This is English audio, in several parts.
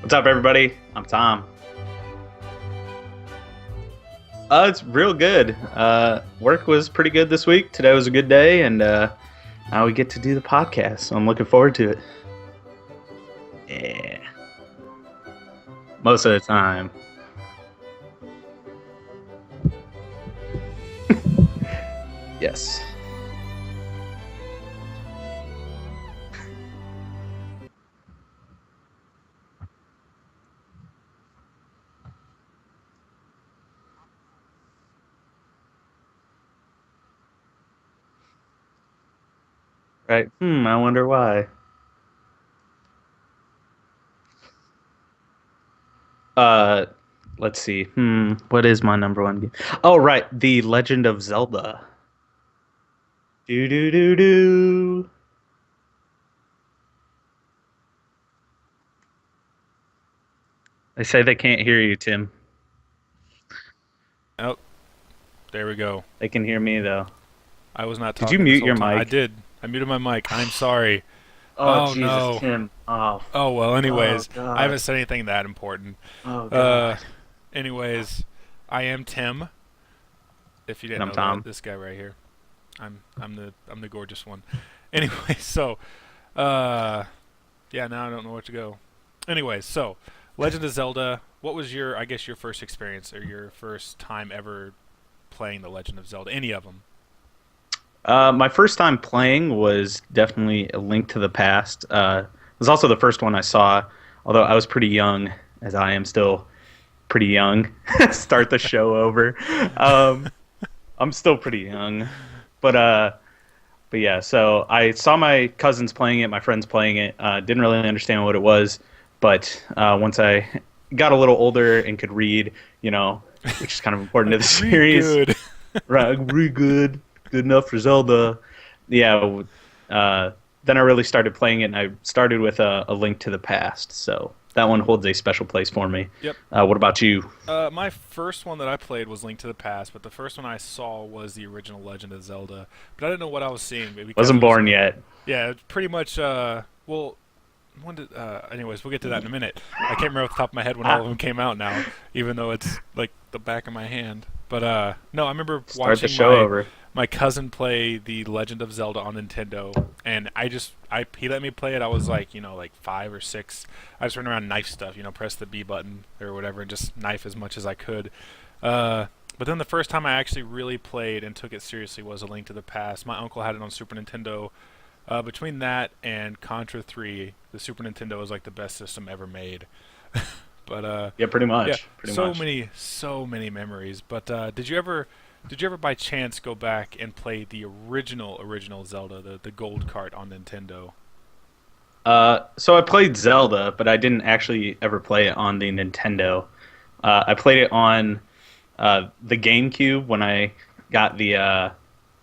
What's up, everybody? I'm Tom. It's real good. Work was pretty good this week. Today was a good day, and now we get to do the podcast, so I'm looking forward to it. Yeah. Most of the time. Yes. Right. I wonder why. Uh, let's see. What is my number one game? Oh, right. The Legend of Zelda. Do do do do. They say they can't hear you, Tim. Oh, there we go. They can hear me though. I was not Did you talking this mute whole your time. I mic? did. I muted my mic. I'm sorry. Oh, Oh Jesus, no. Tim. Oh, Oh well. oh Anyways, I God. haven't said anything that important. Oh Uh, God. anyways, I am Tim. If you And didn't I'm know that, Tom. this guy right here. I'm the gorgeous one. Anyway, so uh, yeah. Now I don't know where to go. Anyways, so Legend of Zelda. What was your first experience or your first time ever playing the Legend of Zelda? Any of them? My first time playing was definitely A Link to the Past. It was also the first one I saw, although I was pretty young, as I am still pretty young. Start the show over. Um, I'm still pretty young, but but yeah. So I saw my cousins playing it, my friends playing it. Didn't really understand what it was, but once I got a little older and could read, which is kind of important to the Real series. good. Right, really good enough for Zelda. Yeah, then I really started playing it, and I started with a Link to the Past. So that one holds a special place for me. Yep. What about you? My first one that I played was Link to the Past, but the first one I saw was the original Legend of Zelda. But I didn't know what I was seeing because Wasn't born yet. yeah, it's pretty much. Well, when did? Anyways, we'll get to that in a minute. I can't remember off the top of my head when all of them came out now, even though it's like the back of my hand. But no, I remember Start the watching show over. my cousin play the Legend of Zelda on Nintendo, and he let me play it. I was like, like 5 or 6. I just ran around knife stuff, press the B button or whatever, and just knife as much as I could. But then the first time I actually really played and took it seriously was A Link to the Past. My uncle had it on Super Nintendo. Between that and Contra 3, the Super Nintendo is like the best system ever made. But Yeah, pretty much. yeah, Pretty so much. many memories. But did you ever by chance go back and play the original Zelda, the gold cart on Nintendo? So I played Zelda, but I didn't actually ever play it on the Nintendo. I played it on the GameCube when I got the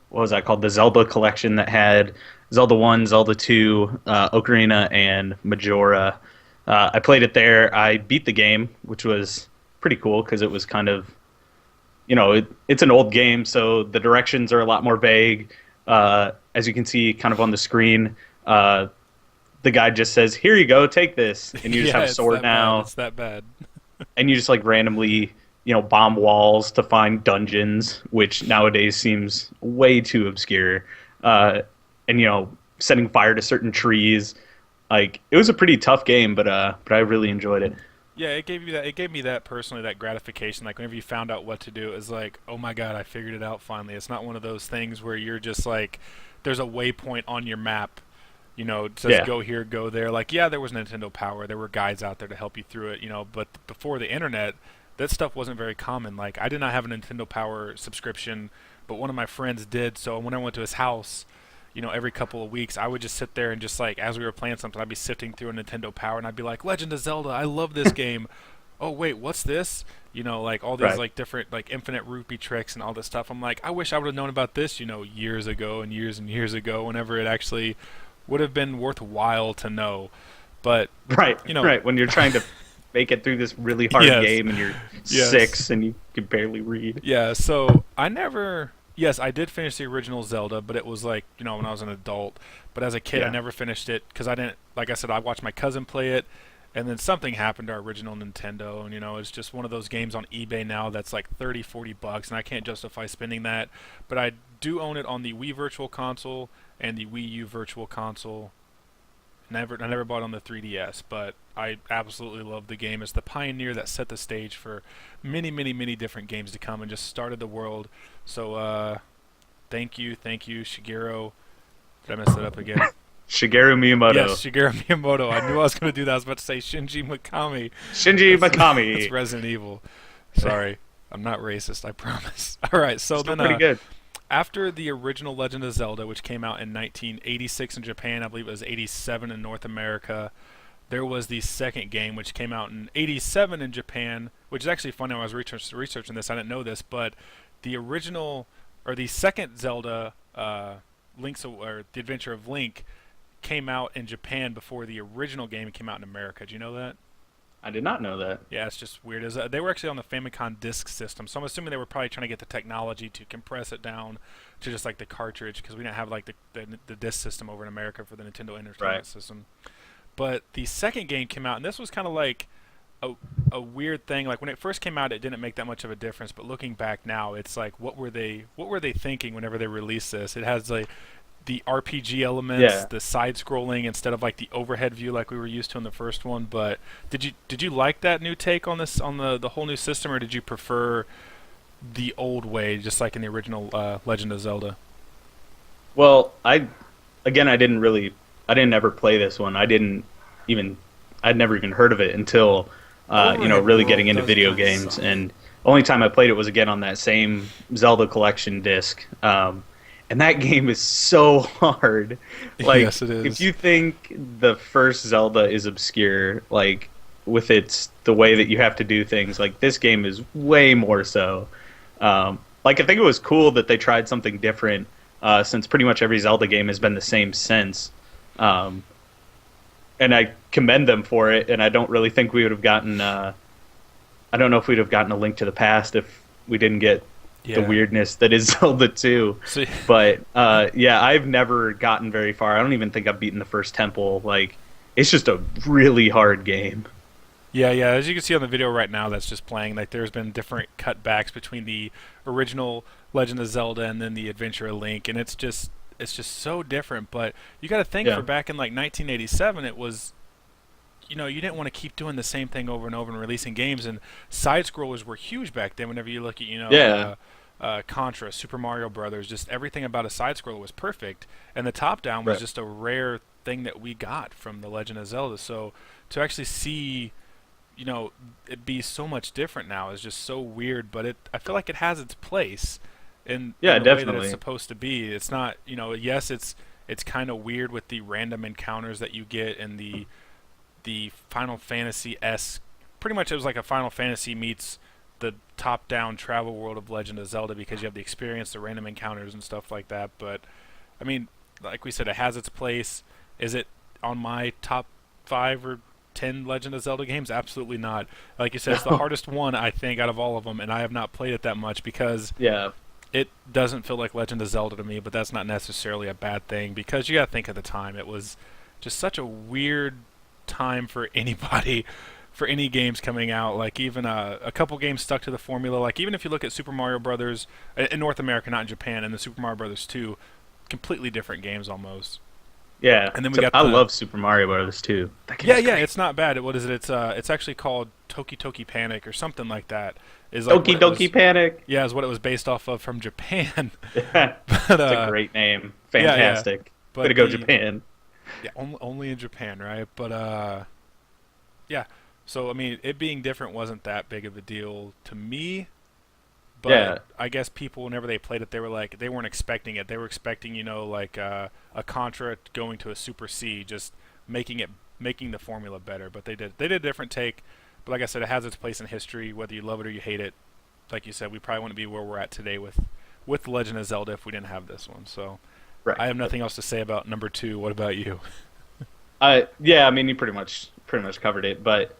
what was that called? The Zelda collection that had Zelda 1, Zelda 2, Ocarina, and Majora. I played it there. I beat the game, which was pretty cool because it was kind of, it's an old game, so the directions are a lot more vague. As you can see kind of on the screen, the guy just says, "Here you go, take this." And you just Yeah, have a it's sword that bad. now, It's that bad. and you just like randomly, bomb walls to find dungeons, which nowadays seems way too obscure. And setting fire to certain trees. Like it was a pretty tough game, but I really enjoyed it. Yeah, it gave you that. It gave me that personally, that gratification. Like whenever you found out what to do, it was like, oh my god, I figured it out finally. It's not one of those things where you're just like, there's a waypoint on your map. It says Yeah, go here, go there. Like, yeah, there was Nintendo Power. There were guides out there to help you through it. But before the internet, that stuff wasn't very common. Like, I did not have a Nintendo Power subscription, but one of my friends did. So when I went to his house, every couple of weeks, I would just sit there and just like as we were playing something, I'd be sifting through a Nintendo Power and I'd be like, Legend of Zelda, I love this game. Oh wait, what's this? Like all these Right. like different like infinite rupee tricks and all this stuff. I'm like, I wish I would have known about this, years ago and years ago, whenever it actually would have been worthwhile to know. But Right. you know, Right. When you're trying to make it through this really hard yes, game and you're yes, 6 and you can barely read. yeah. So I never. Yes, I did finish the original Zelda, but it was like when I was an adult. But as a kid, I Yeah. never finished it because I didn't. Like I said, I watched my cousin play it, and then something happened to our original Nintendo, and it's just one of those games on eBay now that's like 30, $40, and I can't justify spending that. But I do own it on the Wii Virtual Console and the Wii U Virtual Console. I never bought it on the 3DS, but I absolutely love the game. It's the pioneer that set the stage for many, many, many different games to come and just started the world. So, thank you, Shigeru. Did I mess that up again? Shigeru Yes, Miyamoto. Shigeru Miyamoto. I knew I was going to do that. I was about to say Shinji Mikami. Shinji That's Mikami. Resident Evil. Sorry, I'm not racist. I promise. All right, so Still then pretty good. after the original Legend of Zelda, which came out in 1986 in Japan, I believe it was 87 in North America. There was the second game, which came out in 87 in Japan, which is actually funny. When I was researching this, I didn't know this, but the original, or the second Zelda, or the Adventure of Link, came out in Japan before the original game came out in America. Do you know that? I did not know that. Yeah, it's just weird. They were actually on the Famicom disk system, so I'm assuming they were probably trying to get the technology to compress it down to just like the cartridge, because we didn't have like the disk system over in America for the Nintendo Right. Entertainment System. But the second game came out, and this was kind of like a weird thing. Like when it first came out, it didn't make that much of a difference. But looking back now, it's like what were they thinking whenever they released this? It has like the RPG elements, Yeah. the side scrolling instead of like the overhead view like we were used to in the first one. But did you like that new take on this on the whole new system, or did you prefer the old way, just like in the original Legend of Zelda? Well, I didn't ever play this one. Even, I'd never even heard of it until, Overhead really World getting into does video kind of games. suck. And only time I played it was again on that same Zelda collection disc. And that game is so hard. Like, Yes, it if is. you think the first Zelda is obscure, like, with the way that you have to do things, like, this game is way more so. Like, I think it was cool that they tried something different, since pretty much every Zelda game has been the same since. Um, and I commend them for it. And I don't really think we would have gotten. I don't know if we'd have gotten A Link to the Past if we didn't get the Yeah. weirdness that is Zelda 2. So But yeah, I've never gotten very far. I don't even think I've beaten the first temple. Like, it's just a really hard game. yeah, yeah. As you can see on the video right now, that's just playing. Like, there's been different cutbacks between the original Legend of Zelda and then the Adventure of Link, and it's just so different. But you got to think for Yeah. back in like 1987, it was you didn't want to keep doing the same thing over and over and releasing games, and side scrollers were huge back then. Whenever you look at Yeah. Contra, Super Mario Brothers, just everything about a side scroller was perfect, and the top down was Right. just a rare thing that we got from the Legend of Zelda. So to actually see it be so much different now is just so weird. But I feel like it has its place in Yeah, the way that it's definitely. supposed to be. It's not, yes, it's kind of weird with the random encounters that you get and the Final Fantasy esque. Pretty much, it was like a Final Fantasy meets the top-down travel world of Legend of Zelda, because you have the experience, the random encounters, and stuff like that. But I mean, like we said, it has its place. Is it on my top 5 or 10 Legend of Zelda games? Absolutely not. Like you said, it's the hardest one I think out of all of them, and I have not played it that much because Yeah. it doesn't feel like Legend of Zelda to me. But that's not necessarily a bad thing, because you got to think at the time it was just such a weird time for anybody, for any games coming out. Like even a couple games stuck to the formula. Like even if you look at Super Mario Brothers in North America, not in Japan, and the Super Mario Brothers 2, completely different games almost. Yeah. And then we Except got I the love Super Mario Brothers too. That yeah, game's yeah, great. it's not bad. What is it? It's actually called Toki Toki Panic or something like that. Is like what Doki it was. Doki Panic. Yeah, is what it was based off of from Japan. Yeah. But It's a great name. yeah, yeah. Fantastic. Way to But go, the Japan. yeah, only in Japan, right? But yeah. So I mean, it being different wasn't that big of a deal to me. but Yeah, I guess people whenever they played it, they were like they weren't expecting it. They were expecting like a Contra going to a Super C, just making it making the formula better. But they did a different take. But like I said, it has its place in history, whether you love it or you hate it. Like you said, we probably wouldn't be where we're at today with The Legend of Zelda if we didn't have this one. So right. I have nothing else to say about number two. What about you? Yeah, I mean, you pretty much covered it, but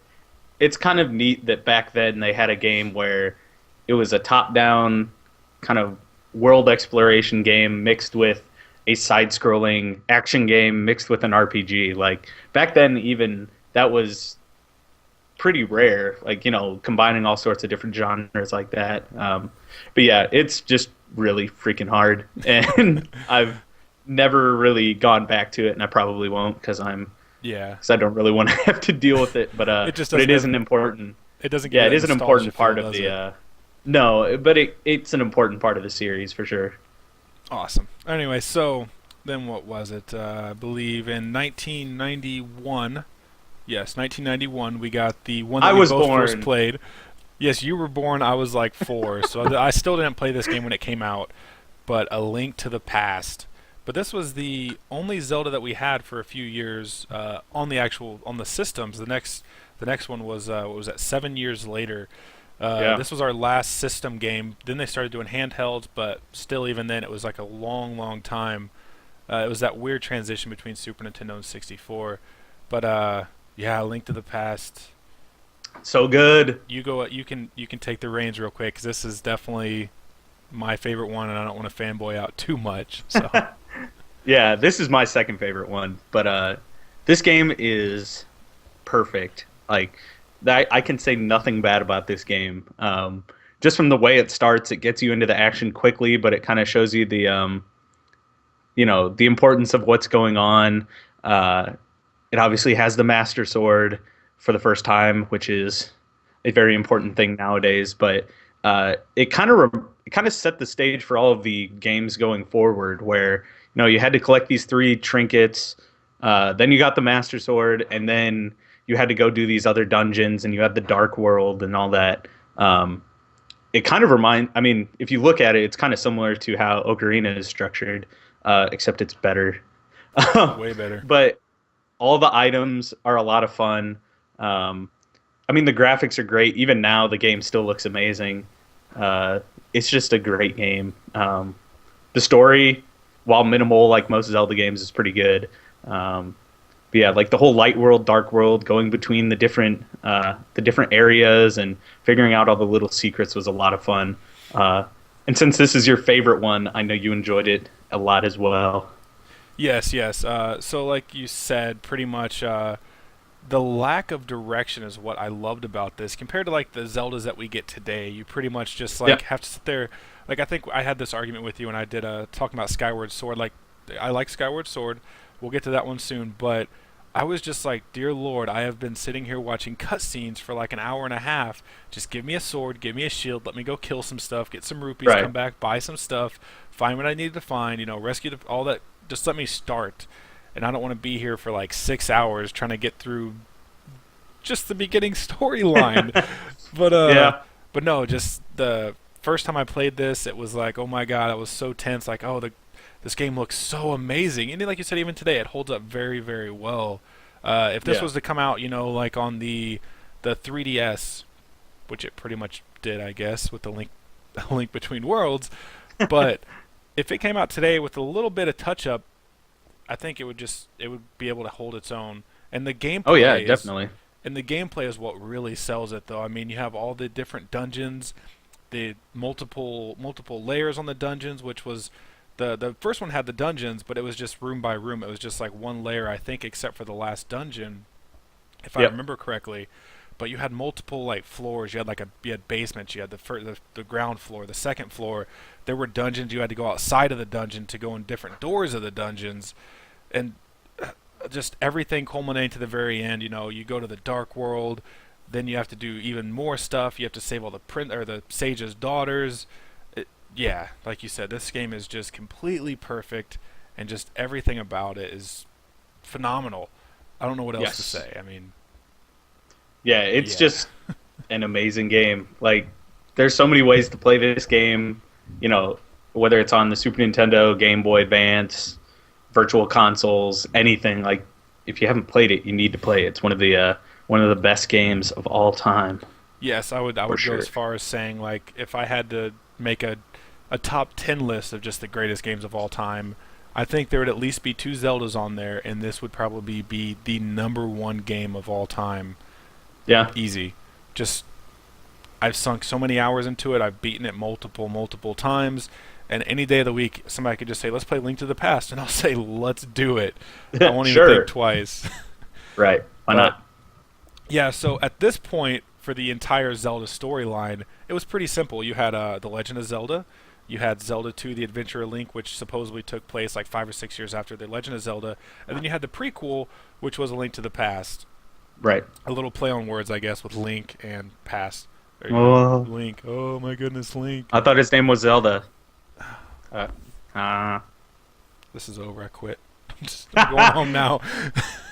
it's kind of neat that back then they had a game where it was a top-down kind of world exploration game mixed with a side-scrolling action game mixed with an RPG. Like back then, even that was pretty rare. Like combining all sorts of different genres like that. But yeah, it's just really freaking hard, and I've never really gone back to it, and I probably won't Yeah, because I don't really want to have to deal with it. it just But it doesn't is have an important it doesn't give yeah, you it that is an nostalgia important feel, part of does the it? no, but it's an important part of the series for sure. Awesome. Anyway, so then what was it? I believe in 1991. Yes, 1991. We got the one that I we was both first born. played. Yes, you were born. I was like 4, so I still didn't play this game when it came out. But A Link to the Past. But this was the only Zelda that we had for a few years on the systems. The next one was what was that? 7 years later. Yeah. This was our last system game. Then they started doing handhelds, but still, even then, it was like a long, long time. It was that weird transition between Super Nintendo and 64. But yeah, Link to the Past. So good. You go. You can take the reins real quick because this is definitely my favorite one, and I don't want to fanboy out too much. So Yeah, this is my second favorite one, but this game is perfect. Like I can say nothing bad about this game. Just from the way it starts, it gets you into the action quickly, but it kind of shows you the importance of what's going on. Uh, it obviously has the Master Sword for the first time, which is a very important thing nowadays. But it kind of set the stage for all of the games going forward, where you had to collect these three trinkets, then you got the Master Sword, and then you had to go do these other dungeons, and you had the Dark World and all that. It kind of I mean, if you look at it, it's kind of similar to how Ocarina is structured, except it's better. way better. But all the items are a lot of fun. Um, I mean, the graphics are great. Even now, the game still looks amazing. It's just a great game. The story, while minimal, like most Zelda games, is pretty good. But yeah, like the whole light world, dark world, going between the different areas and figuring out all the little secrets was a lot of fun. And since this is your favorite one, I know you enjoyed it a lot as well. Yes, yes. So, like you said, pretty much the lack of direction is what I loved about this compared to like the Zeldas that we get today. You pretty much just Yeah. like have to sit there. Like I think I had this argument with you when I did talking about Skyward Sword. Like I like Skyward Sword. We'll get to that one soon, but I was just like, dear Lord, I have been sitting here watching cutscenes for like an hour and a half. Just give me a sword, give me a shield, let me go kill some stuff, get some rupees, Right. come back, buy some stuff, find what I needed to find, rescue all that. Just let me start. And I don't want to be here for like 6 hours trying to get through just the beginning storyline. But Yeah. but no, just the first time I played this, it was like, oh my god, I was so tense. Like, oh, this game looks so amazing, and like you said, even today, it holds up very, very well. If this Yeah. was to come out, like on the 3DS, which it pretty much did, I guess, with the link, a link between worlds, but if it came out today with a little bit of touch up, I think it would be able to hold its own. And the Oh yeah, gameplay is definitely. and the gameplay is what really sells it, though. I mean, you have all the different dungeons, the multiple layers on the dungeons, which was the first one had the dungeons, but it was just room by room. It was just like one layer, I think, except for the last dungeon, if I Yep. remember correctly. But you had multiple like floors. You had basements. You had the ground floor, the second floor. There were dungeons. You had to go outside of the dungeon to go in different doors of the dungeons, and just everything culminating to the very end. You go to the dark world, then you have to do even more stuff. You have to save all the sage's daughters. Yeah, like you said, this game is just completely perfect, and just everything about it is phenomenal. I don't know what else to Yes. say. I mean, Yeah, it's yeah, just an amazing game. Like there's so many ways to play this game. You know, whether it's on the Super Nintendo, Game Boy Advance, Virtual Consoles, anything. Like, if you haven't played it, you need to play it. It's one of the best games of all time. Yes, I would go Sure. as far as saying like if I had to make a top 10 list of just the greatest games of all time, I think there would at least be two Zeldas on there, and this would probably be the number one game of all time. Yeah. Easy. Just I've sunk so many hours into it. I've beaten it multiple times. And any day of the week, somebody could just say, "Let's play Link to the Past," and I'll say, "Let's do it." I won't even Sure. think twice. Right. Why But not? yeah, so at this point, for the entire Zelda storyline, it was pretty simple. You had The Legend of Zelda. You had Zelda 2: The Adventure of Link, which supposedly took place like 5 or 6 years after The Legend of Zelda. And then you had the prequel, which was A Link to the Past. Right. A little play on words, I guess, with Link and Past. Or, Oh, Link. Oh my goodness, Link. I thought his name was Zelda. Uh, uh, This is over. I quit. I'm going home now.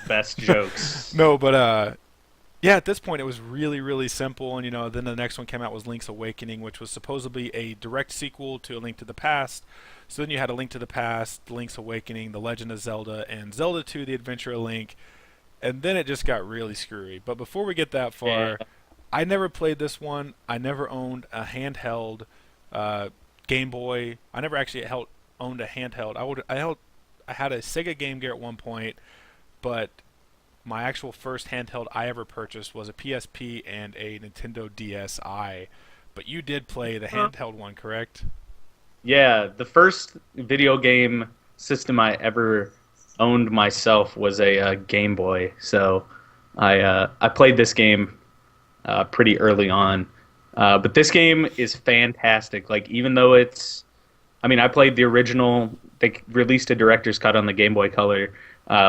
best jokes. No, but yeah, at this point it was really simple, and then the next one came out was Link's Awakening, which was supposedly a direct sequel to A Link to the Past. So then you had A Link to the Past, Link's Awakening, The Legend of Zelda, and Zelda 2: The Adventure of Link. And then it just got really screwy. But before we get that far, Yeah. I never played this one. I never owned a handheld Game Boy. I never actually owned a handheld. I had a Sega Game Gear at one point, but my actual first handheld I ever purchased was a PSP and a Nintendo DSi. But you did play the handheld one, correct? Yeah, the first video game system I ever owned myself was a Game Boy. So I played this game pretty early on. But this game is fantastic. Like, even though I mean, I played the original. They released a director's cut on the Game Boy Color,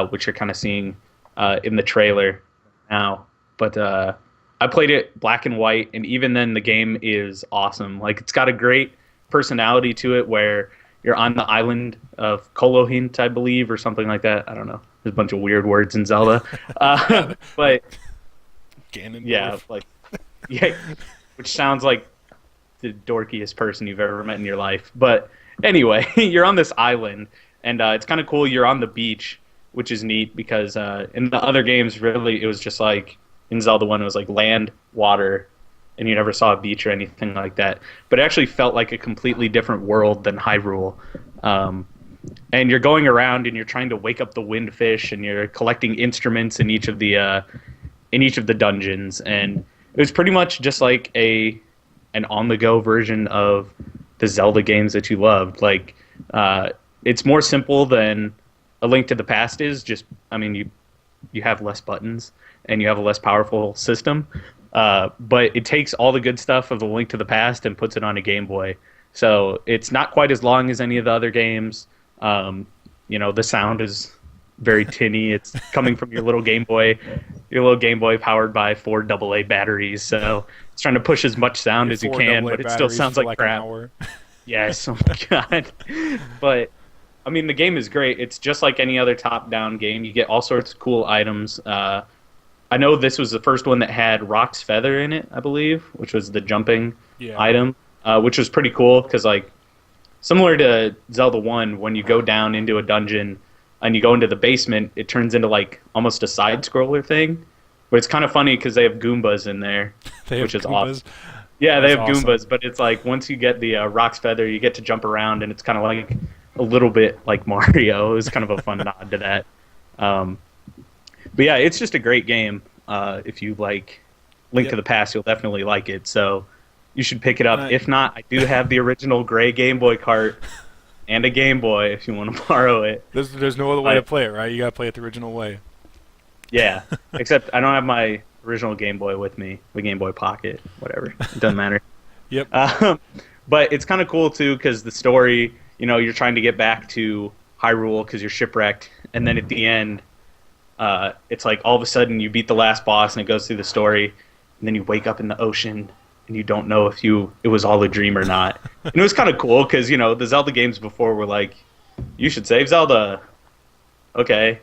which you're kind of seeing in the trailer now. But I played it black and white, and even then, the game is awesome. Like, it's got a great personality to it, where you're on the island of Kolohint, I believe, or something like that. I don't know. There's a bunch of weird words in Zelda, but Ganondorf. yeah, like yeah, which sounds like the dorkiest person you've ever met in your life. But anyway, you're on this island, and it's kind of cool. You're on the beach, which is neat because in the other games, really, it was just like in Zelda 1, it was like land, water, and you never saw a beach or anything like that. But it actually felt like a completely different world than Hyrule. And you're going around and you're trying to wake up the windfish, and you're collecting instruments in each of the dungeons, and it was pretty much just like an on-the-go version of the Zelda games that you loved. Like, it's more simple than A Link to the Past is. Just, I mean, you have less buttons and you have a less powerful system, but it takes all the good stuff of A Link to the Past and puts it on a Game Boy. So it's not quite as long as any of the other games. The sound is very tinny. It's coming from your little Game Boy powered by 4 AA batteries. So it's trying to push as much sound as you can, but it still sounds like crap. An hour. Yes, oh my god. But I mean, the game is great. It's just like any other top-down game. You get all sorts of cool items. I know this was the first one that had Rock's Feather in it, I believe, which was the jumping item, which was pretty cool because, like, similar to Zelda 1, when you go down into a dungeon and you go into the basement, it turns into like almost a side-scroller thing. But it's kind of funny because they have Goombas in there, which is awesome. Yeah, they have awesome. Goombas, but it's like once you get the Rock's Feather, you get to jump around, and it's kind of like a little bit like Mario. It was kind of a fun nod to that. But yeah, it's just a great game. If you like Link to the Past, you'll definitely like it. So you should pick it up. If not, I do have the original gray Game Boy cart and a Game Boy if you want to borrow it. There's no other way to play it, right? You gotta play it the original way. Yeah, except I don't have my original Game Boy with me, the Game Boy Pocket, whatever. It doesn't matter. Yep. But it's kind of cool, too, because the story, you're trying to get back to Hyrule because you're shipwrecked, and then at the end, it's like all of a sudden you beat the last boss, and it goes through the story, and then you wake up in the ocean, and you don't know if it was all a dream or not. And it was kind of cool because, the Zelda games before were like, you should save Zelda. Okay.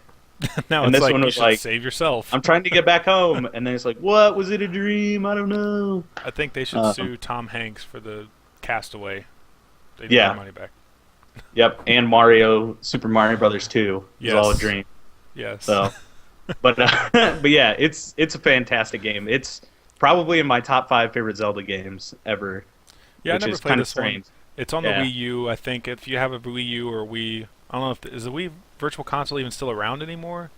Now And it's this like one you was should like, save yourself. I'm trying to get back home, and then it's like, what was it a dream? I don't know. I think they should Um, sue Tom Hanks for the Castaway. They need their yeah, money back. yep. And Mario, Super Mario Brothers 2 was all a Yes. dream. Yes. So, but but yeah, it's a fantastic game. It's probably in my top five favorite Zelda games ever, Yeah, I which never is played kind of this one. strange. It's on the Yeah. Wii U. I think if you have a Wii U or Wii, I don't know if is the Wii Virtual Console even still around anymore.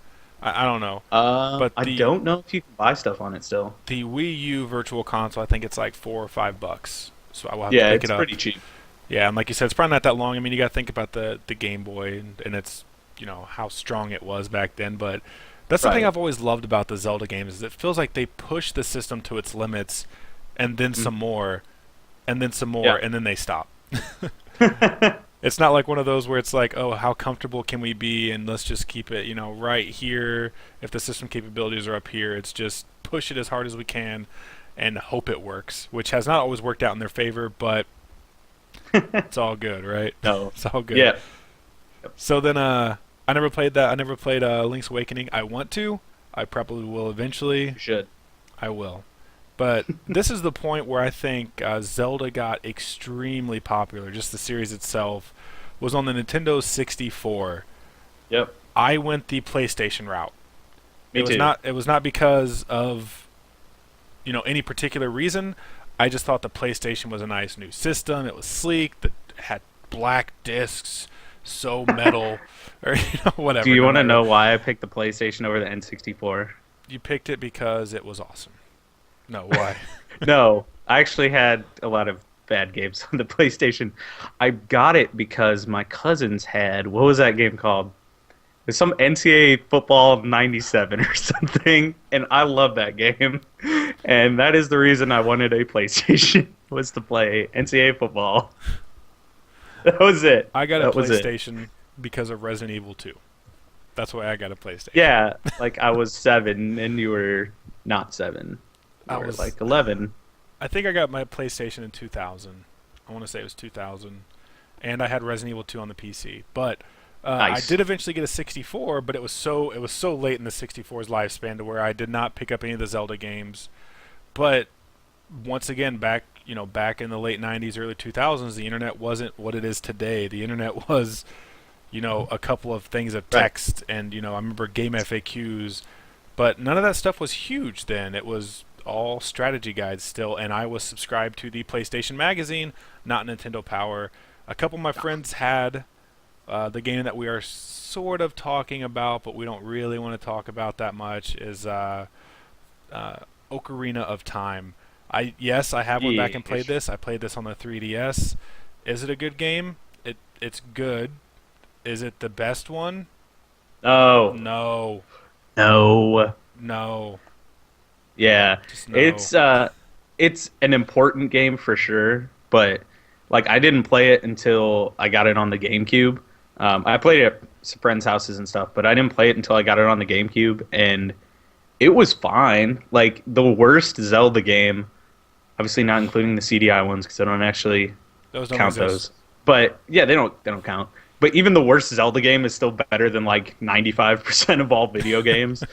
I don't know, but I don't know if you can buy stuff on it still. the Wii U Virtual Console, I think it's like $4 or $5. So I will have to Yeah, pick it it's up. pretty cheap. Yeah, and like you said, it's probably not that long. I mean, you got to think about the Game Boy and its how strong it was back then. But that's the thing Right. I've always loved about the Zelda games is it feels like they push the system to its limits, and then Mm. some more, and then some more, Yeah. and then they stop. It's not like one of those where it's like, oh, how comfortable can we be, and let's just keep it, right here. If the system capabilities are up here, it's just push it as hard as we can, and hope it works, which has not always worked out in their favor, but it's all good, right? No. It's all good. Yeah. So then, I never played that. I never played Link's Awakening. I want to. I probably will eventually. You should. I will. But this is the point where I think Zelda got extremely popular. Just the series itself was on the Nintendo 64. Yep. I went the PlayStation route. Me It was too. not. It was not because of any particular reason. I just thought the PlayStation was a nice new system. It was sleek. That had black discs, so metal, or whatever. Do you no want to matter. know why I picked the PlayStation over the N64? You picked it because it was awesome. No, why? No, I actually had a lot of bad games on the PlayStation. I got it because my cousins had, what was that game called? It's some NCAA football 97 or something, and I love that game. And that is the reason I wanted a PlayStation was to play NCAA football. That was it. I got a That was it. PlayStation because of Resident Evil 2. That's why I got a PlayStation. Yeah, like I was 7 and you were not 7. You I were was like 11. I think I got my PlayStation in 2000. I want to say it was 2000, and I had Resident Evil 2 on the PC. But I Nice. did eventually get a 64, but it was so late in the 64's lifespan to where I did not pick up any of the Zelda games. But once again, back in the late 90s, early 2000s, the internet wasn't what it is today. The internet was, a couple of things of Right. text, and I remember game FAQs, but none of that stuff was huge then. It was all strategy guides still, and I was subscribed to the PlayStation Magazine, not Nintendo Power. A couple of my friends had the game that we are sort of talking about, but we don't really want to talk about that much, is Ocarina of Time. Yes, I have went back and played Yeesh. this. I played this on the 3DS. Is it a good game? It's good. Is it the best one? Oh, No. no. No. Yeah. Just no. It's an important game for sure, but like I didn't play it until I got it on the GameCube. I played it at some friends' houses and stuff, but I didn't play it until I got it on the GameCube, and it was fine. Like the worst Zelda game, obviously not including the CDI ones because I don't actually Those don't count exist. those. But yeah, they don't count. But even the worst Zelda game is still better than like 95% of all video games.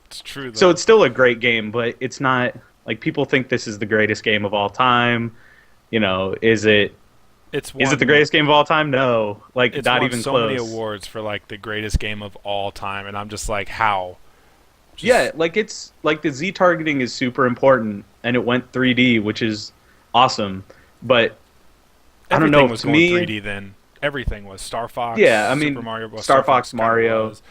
It's true, though. So it's still a great game, but it's not like people think this is the greatest game of all time. Is it it's is it the greatest game of all time? No. Like It's not won even so close. many awards for like the greatest game of all time, and I'm just like, how? Just- Yeah, like it's like the Z targeting is super important and it went 3D, which is awesome. But I don't everything know, was to going me 3D then. Everything was Star Fox. Yeah, I mean, Super Mario Bros. Star Fox, kinda Mario. was.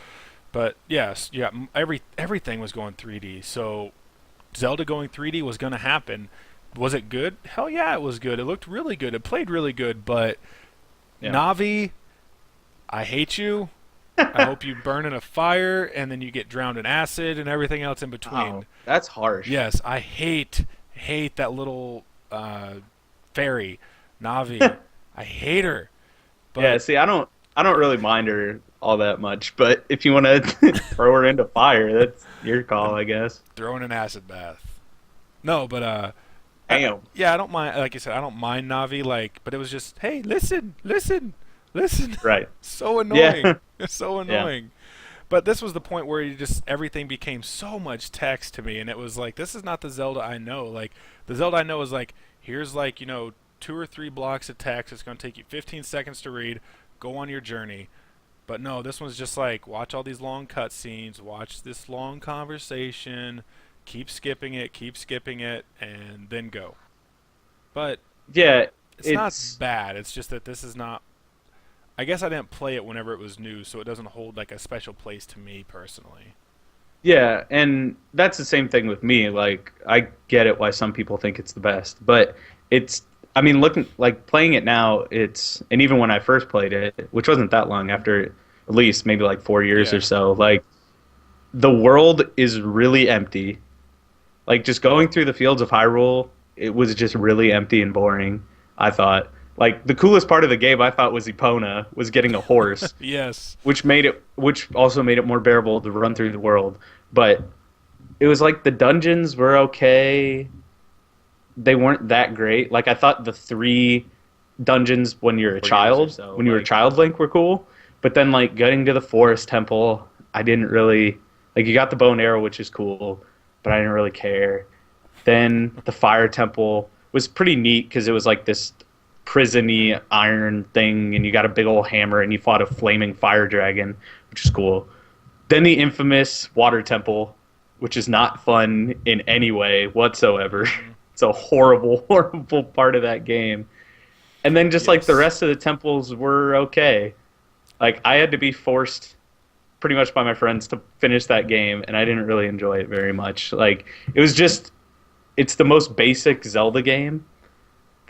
But yes, yeah, everything was going 3D. So Zelda going 3D was going to happen. Was it good? Hell yeah, it was good. It looked really good. It played really good. But Yeah. Navi, I hate you. I hope you burn in a fire and then you get drowned in acid and everything else in between. Oh, that's harsh. Yes, I hate that little fairy, Navi. I hate her. But Yeah, see, I don't really mind her all that much, but if you want to throw her into fire, that's your call, I guess. throwing an acid bath. No, but Damn. yeah, I don't mind. Like I said, I don't mind Navi. But it was just, hey, listen. Right. So annoying. Yeah. It's so annoying. But this was the point where you just everything became so much text to me, and it was like, this is not the Zelda I know. Like the Zelda I know is like, here's like, two or three blocks of text. It's going to take you 15 seconds to read. Go on your journey. But no, this one's just like, watch all these long cutscenes, watch this long conversation, keep skipping it, and then go. But Yeah, it's not it's bad. It's just that this is not. I guess I didn't play it whenever it was new, so it doesn't hold like a special place to me personally. yeah, and that's the same thing with me. Like I get it why some people think it's the best, but it's I mean looking like playing it now, it's and even when I first played it, which wasn't that long after at least maybe like 4 years or Yeah. so, like the world is really empty. Like just going through the fields of Hyrule, it was just really empty and boring. I thought. Like the coolest part of the game, I thought was Epona was getting a horse, Yes. which also made it more bearable to run through the world. But it was like the dungeons were okay. They weren't that great. Like I thought the three dungeons when you're a 4 years or child, so. when you were a Like, child Link were cool. But then like getting to the forest temple, I didn't really like. You got the bow and arrow, which is cool, but I didn't really care. Then the fire temple was pretty neat because it was like this prisony iron thing, and you got a big old hammer, and you fought a flaming fire dragon, which is cool. Then the infamous water temple, which is not fun in any way whatsoever. It's a horrible, horrible part of that game. And then just like the yes. rest of the temples were okay. Like I had to be forced pretty much by my friends to finish that game, and I didn't really enjoy it very much. Like it was just it's the most basic Zelda game.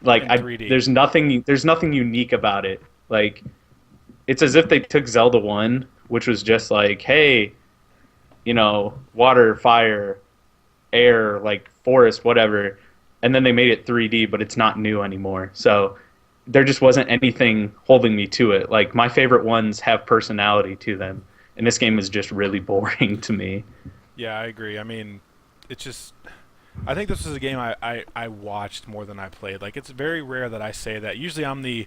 Like In 3D. there's nothing unique about it. Like it's as if they took Zelda 1, which was just like, hey, water, fire, air, like forest, whatever, and then they made it 3D, but it's not new anymore. So there just wasn't anything holding me to it. Like my favorite ones have personality to them, and this game is just really boring to me. Yeah, I agree. I mean, it's just. I think this was a game I watched more than I played. Like it's very rare that I say that. Usually I'm the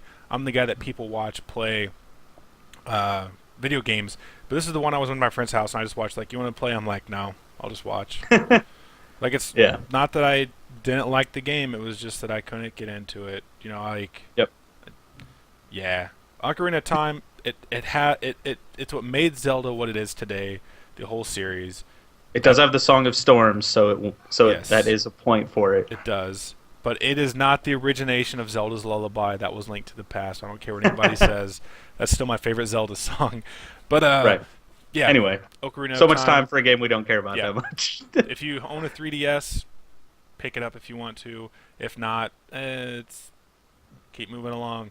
guy that people watch play video games. But this is the one I was in my friend's house and I just watched. Like, you want to play? I'm like, no, I'll just watch. Like it's Yeah. not that I didn't like the game. It was just that I couldn't get into it. Like Yep. yeah, Ocarina of Time. It's what made Zelda what it is today. The whole series. It does have the Song of Storms, that Yes. is a point for it. It does. But it is not the origination of Zelda's Lullaby that was linked to the past. I don't care what anybody says. That's still my favorite Zelda song. But Right. yeah. Anyway, Ocarina of so much Time. time for a game we don't care about Yeah. that much. If you own a 3DS, pick it up if you want to. If not, it's keep moving along.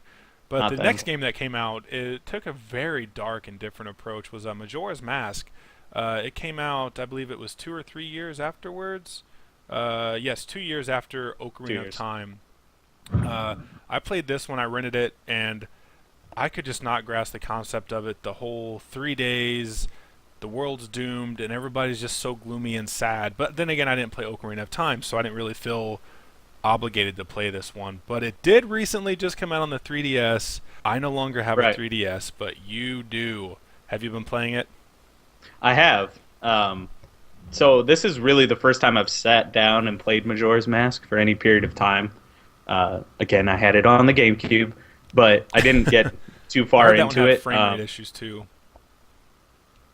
But Not the them. next game that came out, it took a very dark and different approach. Was Majora's Mask. It came out, I believe it was 2 or 3 years afterwards. Yes, 2 years after Two Ocarina of years. Time. I played this when I rented it, and I could just not grasp the concept of it. The whole 3 days, the world's doomed, and everybody's just so gloomy and sad. But then again, I didn't play Ocarina of Time, so I didn't really feel obligated to play this one. But it did recently just come out on the 3DS. I no longer have a Right. 3DS, but you do. Have you been playing it? I have. So this is really the first time I've sat down and played Majora's Mask for any period of time. Again, I had it on the GameCube, but I didn't get too I far heard that one into had it. frame rate issues too.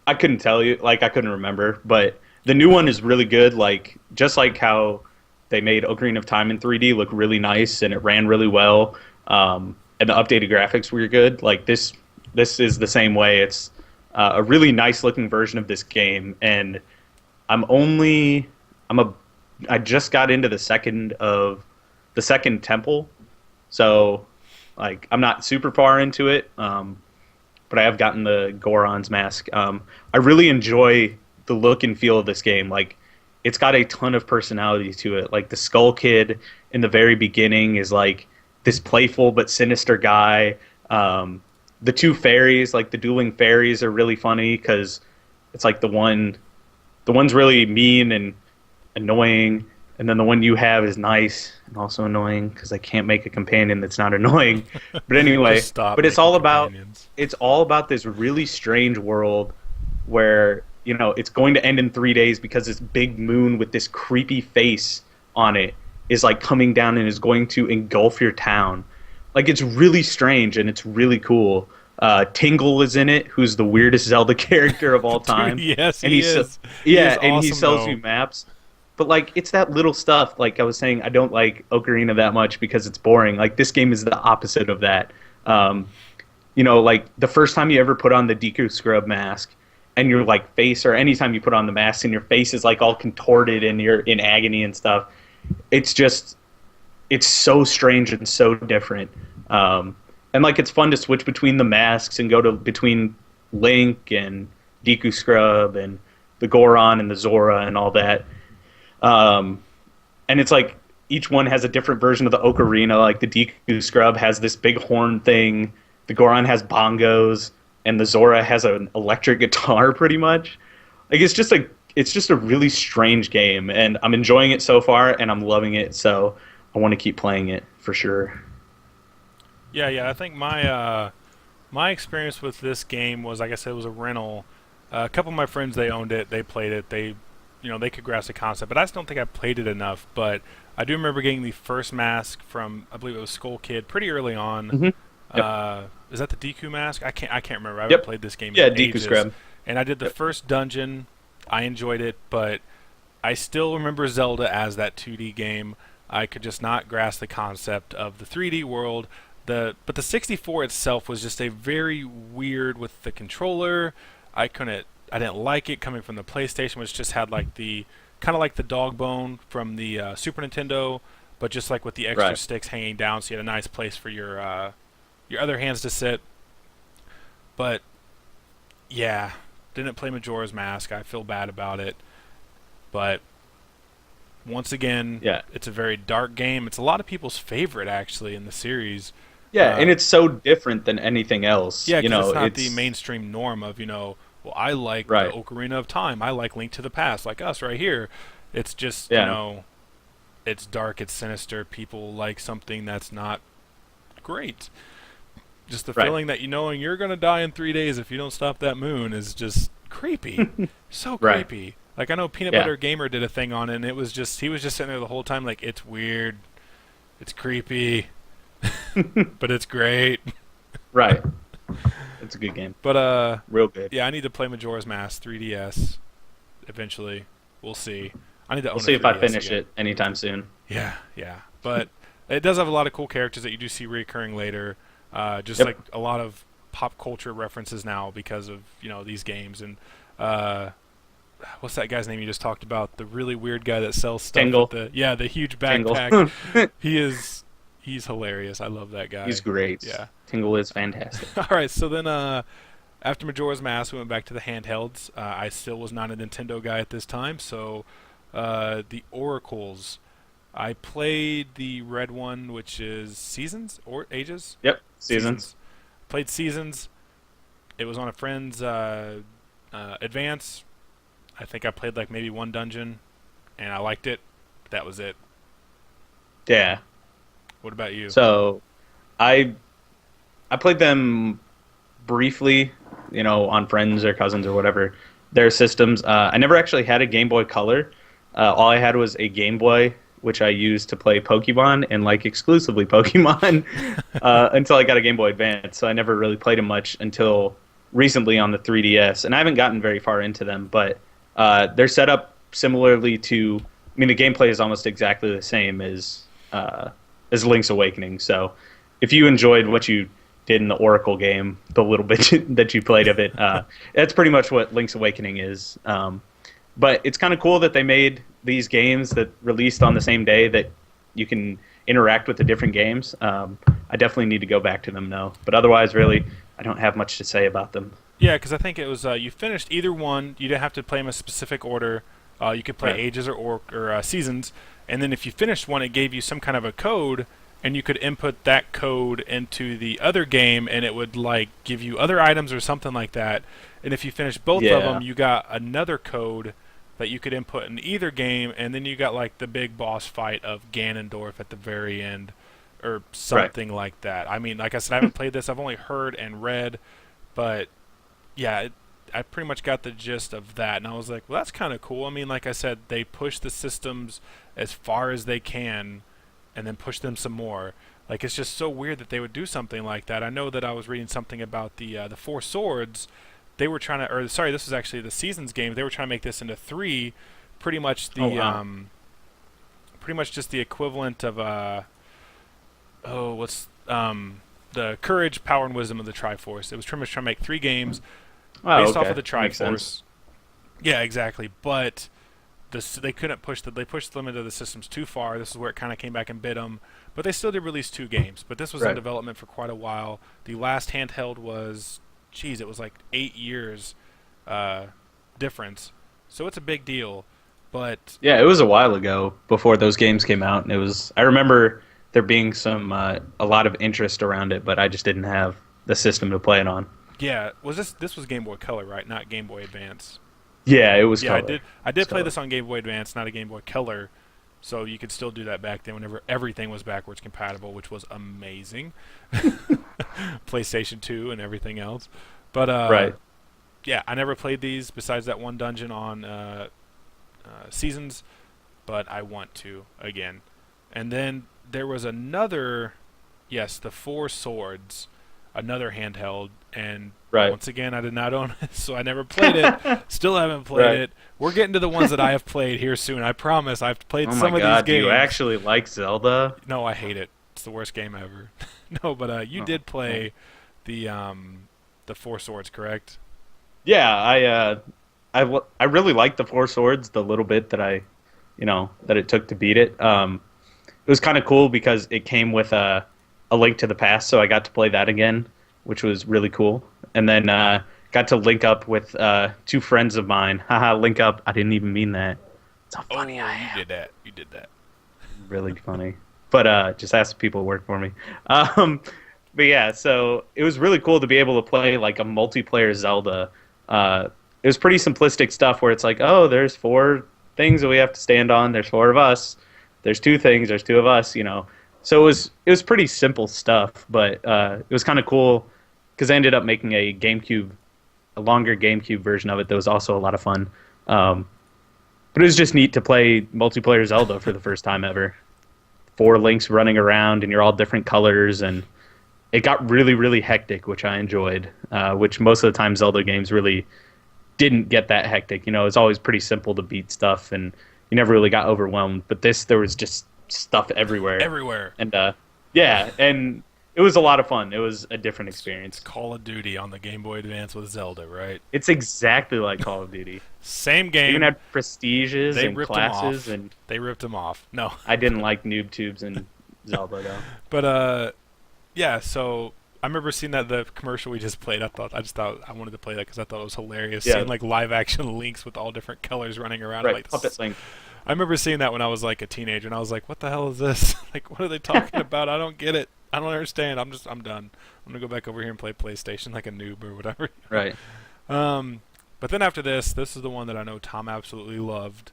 I couldn't tell you, like I couldn't remember, but the new one is really good. Like just like how they made Ocarina of Time in 3D look really nice and it ran really well, and the updated graphics were good. Like this is the same way. It's a really nice looking version of this game, and I'm only I'm a I just got into the second temple, so like I'm not super far into it. But I have gotten the Goron's mask. I really enjoy the look and feel of this game. Like, it's got a ton of personality to it. Like, the Skull Kid in the very beginning is like this playful but sinister guy. The two fairies, like the dueling fairies, are really funny because it's like the one's really mean and annoying, and then the one you have is nice and also annoying because I can't make a companion that's not annoying. But anyway, Just stop but making companions. it's all about this really strange world where it's going to end in 3 days because this big moon with this creepy face on it is like coming down and is going to engulf your town. Like it's really strange and it's really cool. Tingle is in it, who's the weirdest Zelda character of all Dude, time, yes, and he is. He is yeah, and he awesome sells though. you maps. But like it's that little stuff. Like I was saying, I don't like Ocarina that much because it's boring. Like this game is the opposite of that. Um, like the first time you ever put on the Deku Scrub mask, and your like face, or anytime you put on the mask and your face is like all contorted and you're in agony and stuff. It's just it's so strange and so different. And like it's fun to switch between the masks and go to between Link and Deku Scrub and the Goron and the Zora and all that. Um, and it's like each one has a different version of the ocarina. Like the Deku Scrub has this big horn thing, the Goron has bongos, and the Zora has an electric guitar. Pretty much, like it's just a really strange game, and I'm enjoying it so far, and I'm loving it. So I want to keep playing it for sure. Yeah, yeah. I think my experience with this game was, like I said, it was a rental. A couple of my friends, they owned it, they played it, they could grasp the concept, but I just don't think I played it enough. But I do remember getting the first mask from, I believe it was Skull Kid, pretty early on. Hmm. Yep. Is that the Deku mask? I can't remember. I haven't Yep. played this game Yeah, in Deku ages. Scrub. And I did the Yep. first dungeon. I enjoyed it, but I still remember Zelda as that 2D game. I could just not grasp the concept of the 3D world. But the 64 itself was just a very weird with the controller. I didn't like it coming from the PlayStation, which just had like the kind of like the dog bone from the Super Nintendo, but just like with the extra Right. sticks hanging down, so you had a nice place for your other hands to sit. But yeah, didn't play Majora's Mask. I feel bad about it, but once again, Yeah. it's a very dark game. It's a lot of people's favorite actually in the series. Yeah, Uh, and it's so different than anything else. Yeah, because it's not the It's mainstream norm of, well, I like the right. Ocarina of Time. I like Link to the Past, like us right here. It's just, Yeah. it's dark, it's sinister. People like something that's not great. Just the Right. feeling that knowing you're going to die in 3 days if you don't stop that moon is just creepy. So Right. creepy. Like, I know Peanut Yeah. Butter Gamer did a thing on it, and he was just sitting there the whole time like, it's weird, it's creepy, but it's great. Right. It's a good game. But, Real good. yeah, I need to play Majora's Mask 3DS eventually. We'll see. I need to We'll own a see if I 3DS finish again. it anytime soon. Yeah, yeah. But it does have a lot of cool characters that you do see recurring later. Just Yep. like a lot of pop culture references now because of these games. And uh, what's that guy's name you just talked about? The really weird guy that sells stuff Tingle. with the huge Tingle. backpack. He's hilarious. I love that guy. He's great. Yeah. Tingle is fantastic. All right. So then after Majora's Mask, we went back to the handhelds. I still was not a Nintendo guy at this time, so the Oracles. I played the red one, which is Seasons or Ages. Yep. Seasons. Played Seasons. It was on a friend's advance. I think I played like maybe one dungeon, and I liked it. But that was it. Yeah. What about you? So, I I played them briefly, on friends or cousins or whatever, their systems. I never actually had a Game Boy Color. All I had was a Game Boy, which I used to play Pokemon and like exclusively Pokemon until I got a Game Boy Advance. So I never really played them much until recently on the 3DS, and I haven't gotten very far into them. But they're set up similarly to. I mean, the gameplay is almost exactly the same as Link's Awakening. So if you enjoyed what you did in the Oracle game, the little bit that you played of it, that's pretty much what Link's Awakening is. But it's kind of cool that they made these games that released on the same day that you can interact with the different games. I definitely need to go back to them now. But otherwise, really, I don't have much to say about them. Yeah, because I think it was you finished either one. You didn't have to play them in a specific order. You could play Right. Ages or Seasons, and then if you finished one, it gave you some kind of a code, and you could input that code into the other game, and it would like give you other items or something like that. And if you finished both of Yeah. them, you got another code that you could input in either game, and then you got like the big boss fight of Ganondorf at the very end, or something like that. I mean, like I said, I haven't played this. I've only heard and read, but yeah, I pretty much got the gist of that, and I was like, well, that's kind of cool. I mean, like I said, they push the systems as far as they can, and then push them some more. Like it's just so weird that they would do something like that. I know that I was reading something about the Four Swords. They were trying to, or sorry, this was actually the Seasons game. They were trying to make this into three, pretty much Oh the wow. pretty much just the equivalent of what's the Courage, Power, and Wisdom of the Triforce. It was pretty much trying to make three games Oh, based off of okay. the Makes sense. Triforce. Yeah, exactly. But they couldn't push they pushed them into the systems too far. This is where it kind of came back and bit them. But they still did release two games. But this was in Right. development for quite a while. The last handheld was, geez, it was like 8 years uh, difference. So it's a big deal. But Yeah, it was a while ago before those games came out, and it was. I remember there being some a lot of interest around it, but I just didn't have the system to play it on. yeah, was this was Game Boy Color, right? Not Game Boy Advance. Yeah, it was Yeah, color. It I was did play color. this on Game Boy Advance, not a Game Boy Color. So you could still do that back then whenever everything was backwards compatible, which was amazing. PlayStation 2 and everything else. But Right. yeah, I never played these besides that one dungeon on Seasons, but I want to again. And then there was another, yes, the Four Swords, another handheld, and Right. once again, I did not own it, so I never played it. Still haven't played Right. it. We're getting to the ones that I have played here soon. I promise. I've played Oh my some of these God, do you games. actually like Zelda? No, I hate it. It's the worst game ever. No, but you Oh. did play the Four Swords, correct? Yeah, I really liked the Four Swords the little bit that that it took to beat it. It was kind of cool because it came with a Link to the Past, so I got to play that again, which was really cool. And then got to link up with two friends of mine. Haha, link up. I didn't even mean that. It's how Oh, funny I you am. did that. You did that. Really funny. But just ask the people who work for me. But yeah, so it was really cool to be able to play like a multiplayer Zelda. It was pretty simplistic stuff where it's like, oh, there's four things that we have to stand on. There's four of us. There's two things. There's two of us. So it was pretty simple stuff, but it was kind of cool because I ended up making a longer GameCube version of it that was also a lot of fun. But it was just neat to play multiplayer Zelda for the first time ever. Four links running around, and you're all different colors, and it got really, really hectic, which I enjoyed. Which most of the time Zelda games really didn't get that hectic. It's always pretty simple to beat stuff, and you never really got overwhelmed. But there was just stuff everywhere, Everywhere. and yeah, and it was a lot of fun. It was a different It's experience. Call of Duty on the Game Boy Advance with Zelda, right? It's exactly like Call of Duty. Same It even game. had prestiges They and ripped them classes, off. and They ripped them off. No, I didn't like noob tubes in Zelda though. but yeah. So I remember seeing that the commercial we just played. I just thought I wanted to play that because I thought it was hilarious. Yeah, Seeing like live action Links with all different colors running around. I'm right. like, Puppet Link. I remember seeing that when I was like a teenager, and I was like, "What the hell is this? Like, what are they talking about? I don't get it. I don't understand. I'm done. I'm gonna go back over here and play PlayStation like a noob or whatever." Right. But then after this is the one that I know Tom absolutely loved.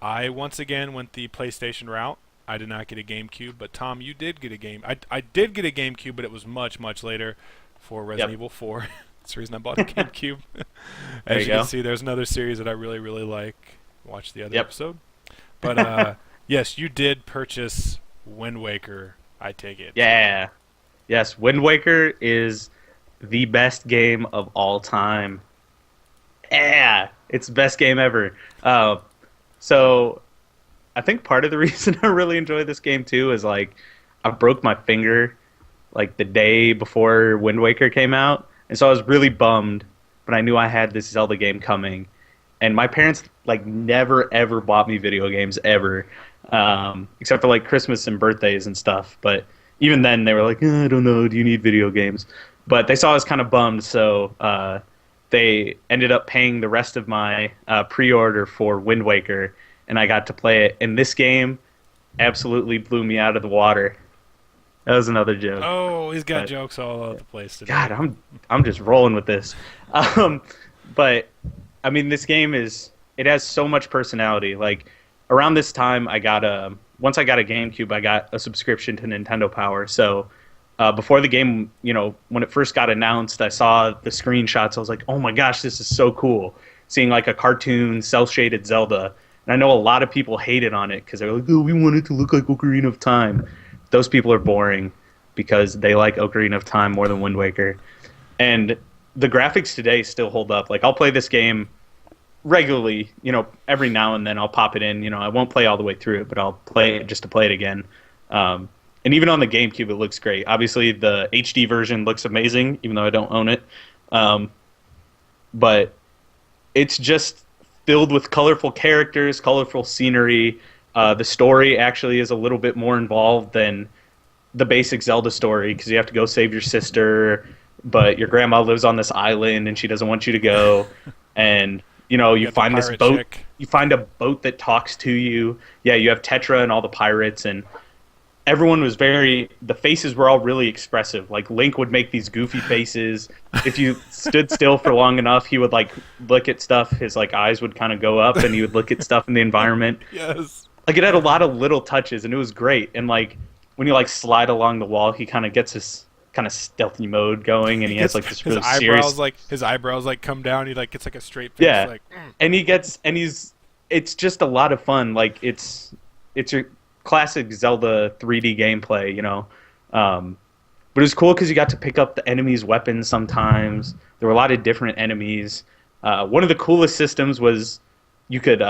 I once again went the PlayStation route. I did not get a GameCube, but Tom, you did get a game. I did get a GameCube, but it was much, much later for Resident Yep. Evil 4. That's the reason I bought a GameCube. There As you you go. can see, there's another series that I really, really like. Watch the other Yep. episode. But yes, you did purchase Wind Waker, I take it. Yeah. Yes, Wind Waker is the best game of all time. Yeah, it's the best game ever. So I think part of the reason I really enjoy this game too is like I broke my finger like the day before Wind Waker came out, and so I was really bummed. But I knew I had this Zelda game coming, and my parents like never ever bought me video games ever, except for like Christmas and birthdays and stuff. But even then, they were like, I don't know, do you need video games? But they saw I was kind of bummed, so they ended up paying the rest of my pre-order for Wind Waker, and I got to play it. And this game absolutely blew me out of the water. That was another joke. Oh, he's got But- jokes all over the place today. God, I'm just rolling with this. But I mean, this game it has so much personality. Like around this time, once I got a GameCube, I got a subscription to Nintendo Power. So before the game, when it first got announced, I saw the screenshots. I was like, oh my gosh, this is so cool. Seeing like a cartoon, cell shaded Zelda. And I know a lot of people hated on it because they're like, oh, we want it to look like Ocarina of Time. Those people are boring because they like Ocarina of Time more than Wind Waker. And the graphics today still hold up. Like, I'll play this game regularly, every now and then I'll pop it in. I won't play all the way through it, but I'll play it just to play it again. And even on the GameCube, it looks great. Obviously, the HD version looks amazing, even though I don't own it. But it's just filled with colorful characters, colorful scenery. The story actually is a little bit more involved than the basic Zelda story because you have to go save your sister, but your grandma lives on this island and she doesn't want you to go. And you find this boat. Chick. You find a boat that talks to you. Yeah, you have Tetra and all the pirates, and everyone was the faces were all really expressive. Like Link would make these goofy faces. If you stood still for long enough, he would like look at stuff. His like eyes would kind of go up and he would look at stuff in the environment. Yes. Like it had a lot of little touches and it was great. And like when you like slide along the wall, he kind of gets this kind of stealthy mode going and he has like this really serious his eyebrows like come down, he like gets like a straight face. Yeah. Like It's just a lot of fun. Like it's your classic Zelda 3D gameplay, but it was cool because you got to pick up the enemies' weapons sometimes. There were a lot of different enemies. One of the coolest systems was you could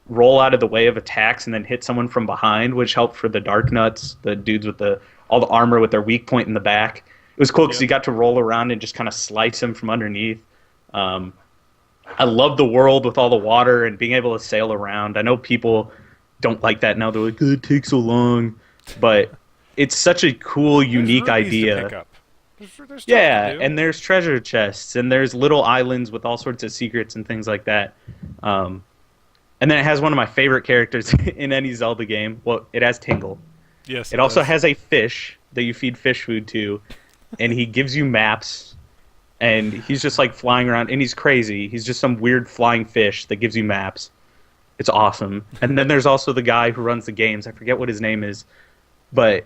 roll out of the way of attacks and then hit someone from behind, which helped for the Dark Nuts, the dudes with all the armor with their weak point in the back. It was cool because you got to roll around and just kind of slice them from underneath. I love the world with all the water and being able to sail around. I know people don't like that now. They're like, it takes so long. But it's such a cool, unique idea. There's Yeah, and there's treasure chests, and there's little islands with all sorts of secrets and things like that. And then it has one of my favorite characters in any Zelda game. Well, it has Tingle. Yes. It also has a fish that you feed fish food to, and he gives you maps. And he's just like flying around, and he's crazy. He's just some weird flying fish that gives you maps. It's awesome. And then there's also the guy who runs the games. I forget what his name is, but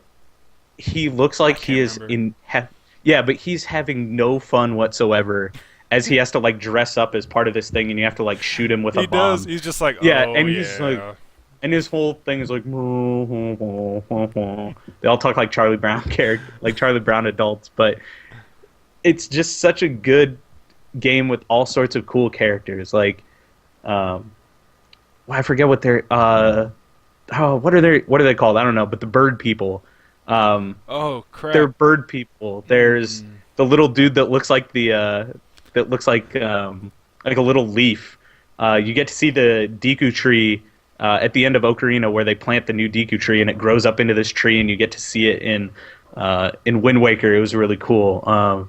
he looks like he is but he's having no fun whatsoever, as he has to like dress up as part of this thing, and you have to like shoot him with a bomb. He does. He's just like, he's like, and his whole thing is like, they all talk like Charlie Brown like Charlie Brown adults, but it's just such a good game with all sorts of cool characters. Like, I forget what they're what are they called? I don't know, but the bird people. Oh crap! They're bird people. There's the little dude that looks like like a little leaf. You get to see the Deku tree at the end of Ocarina, where they plant the new Deku tree, and it grows up into this tree, and you get to see it in Wind Waker. It was really cool.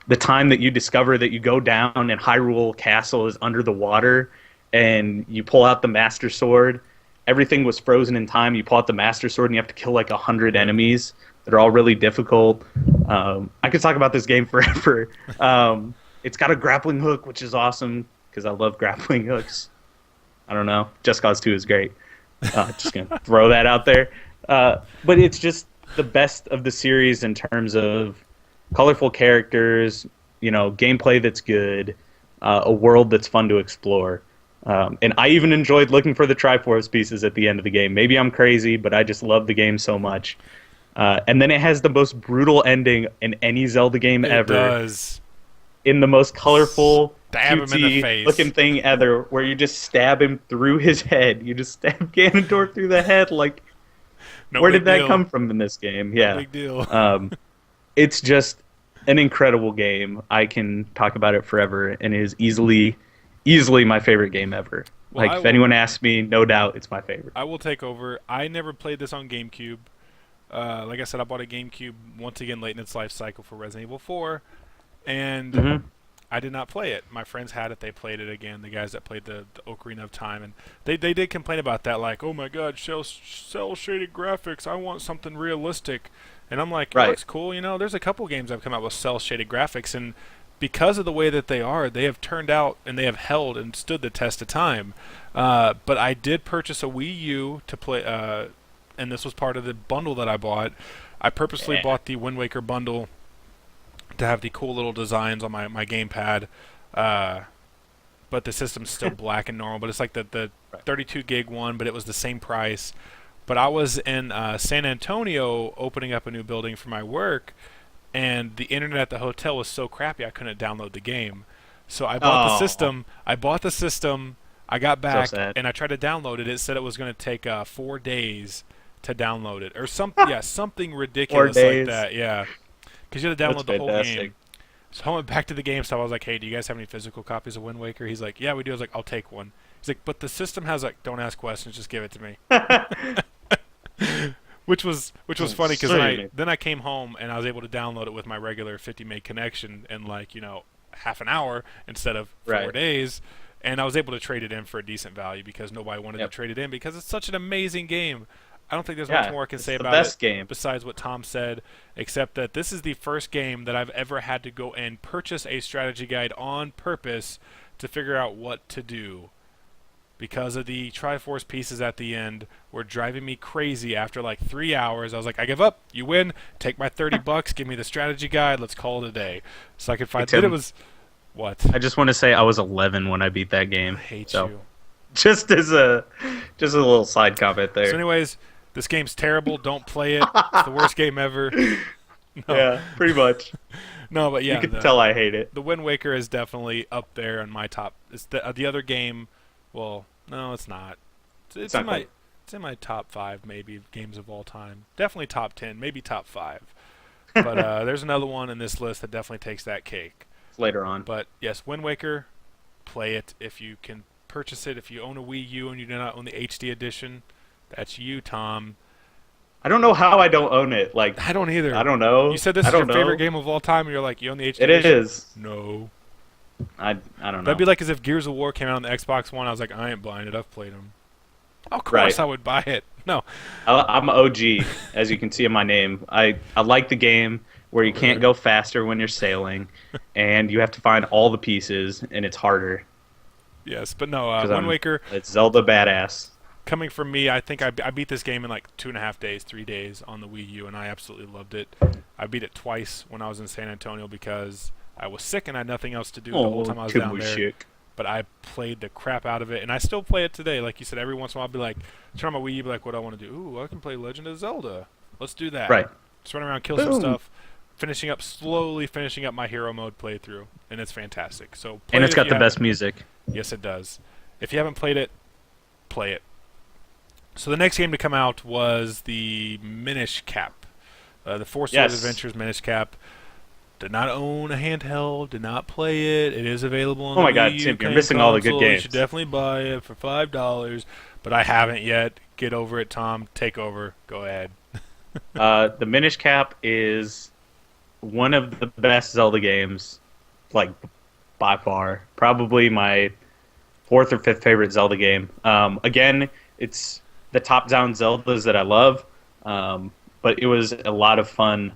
The time that you discover that you go down and Hyrule Castle is under the water, and you pull out the Master Sword. Everything was frozen in time. You pull out the Master Sword and you have to kill like 100 enemies that are all really difficult. I could talk about this game forever. It's got a grappling hook, which is awesome because I love grappling hooks. I don't know. Just Cause 2 is great. Just going to throw that out there. But it's just the best of the series in terms of colorful characters, gameplay that's good, a world that's fun to explore. And I even enjoyed looking for the Triforce pieces at the end of the game. Maybe I'm crazy, but I just love the game so much. And then it has the most brutal ending in any Zelda game ever. It does. In the most colorful, stab him in the face looking thing ever, where you just stab him through his head. You just stab Ganondorf through the head. Like, where did that come from in this game? Yeah. No big deal. It's just an incredible game. I can talk about it forever, and it is easily my favorite game ever. Well, if anyone asks me, no doubt it's my favorite. I will take over. I never played this on GameCube. Like I said, I bought a GameCube once again late in its life cycle for Resident Evil 4, and I did not play it. My friends had it. They played it again, the guys that played the Ocarina of Time, and they did complain about that, like, oh my god, cel-shaded graphics, I want something realistic. And I'm like, it looks cool. There's a couple games that have come out with cel-shaded graphics, and because of the way that they are, they have turned out and they have held and stood the test of time. But I did purchase a Wii U to play and this was part of the bundle that I bought. I purposely Yeah. bought the Wind Waker bundle to have the cool little designs on my gamepad. Uh, but the system's still black and normal. But it's like the Right. 32 gig one, but it was the same price. But I was in San Antonio opening up a new building for my work, and the internet at the hotel was so crappy I couldn't download the game. So I bought the Oh, system. I bought the system. I got so back sad. and I tried to download it. It said it was going to take 4 days to download it, or something 4 ridiculous like days. that. Yeah, because you had to That's download the whole fantastic. game. So I went back to the game stop. I was like, "Hey, do you guys have any physical copies of Wind Waker?" He's like, "Yeah, we do." I was like, "I'll take one." He's like, "But the system has like, don't ask questions, just give it to me." Which was funny because Sweet. then I came home and I was able to download it with my regular 50 meg connection in like half an hour instead of four Right. days, and I was able to trade it in for a decent value because nobody wanted to Yep. trade it in because it's such an amazing game. I don't think there's much Yeah, more I can it's say the about it best game. besides what Tom said, except that this is the first game that I've ever had to go and purchase a strategy guide on purpose to figure out what to do because of the Triforce pieces at the end were driving me crazy after like 3 hours. I was like, I give up. You win. Take my $30. Give me the strategy guide. Let's call it a day. So I could Hey, find. Then it Tim, was what? I just want to say I was 11 when I beat that I game. hate So you. just as a just a little side comment So, there. anyways, this game's terrible. Don't play it. It's the worst game ever. No, Yeah, pretty much. no, but You yeah, can the tell I hate it. the Wind Waker is definitely up there on my top. It's the other game. Well, no, it's not. It's It's in not my quite. it's in my top five maybe games of all time. Definitely top 10, maybe top five. But there's another one in this list that definitely takes that cake. It's later on. But yes, Wind Waker, play it if you can purchase it. If you own a Wii U and you do not own the HD edition, that's you, Tom. I don't know how I don't own it. Like, I don't either. I don't You know. said this I is your don't favorite know. game of all time, and you're like, you own the HD It edition? is. No. I don't That'd know. be like as if Gears of War came out on the Xbox One. I was like, I ain't buying it. I've played them. Of course Right. I would buy it. No. I'm a OG, as you can see in my name. I like the game where you can't go faster when you're sailing, and you have to find all the pieces, and it's harder Yes, but no. because Wind I'm Waker, it's Zelda badass. coming from me, I think I beat this game in like 2.5 days, 3 days on the Wii U, and I absolutely loved it. I beat it twice when I was in San Antonio because I was sick and I had nothing else to do the whole Oh, time I was Tim down was there. sick. But I played the crap out of it, and I still play it today. Like you said, every once in a while I'll be like, turn on my Wii U, be like, what do I want to do? Ooh, I can play Legend of Zelda. Let's do that. Right. Just run around, kill some Boom. stuff, slowly finishing up my hero mode playthrough, and it's fantastic. So play And it it's if got you the haven't. best music. Yes, it does. If you haven't played it, play it. So the next game to come out was the Minish Cap, the Four Swords Yes. Adventures Minish Cap. Did not own a handheld. Did not play it. It is available on Oh the my God, Wii U Tim, you're game missing all the good console. You games. should definitely buy it for $5. But I haven't yet. Get over it, Tom. Take over. Go ahead. The Minish Cap is one of the best Zelda games, like by far. Probably my fourth or fifth favorite Zelda game. Again, it's the top-down Zeldas that I love, but it was a lot of fun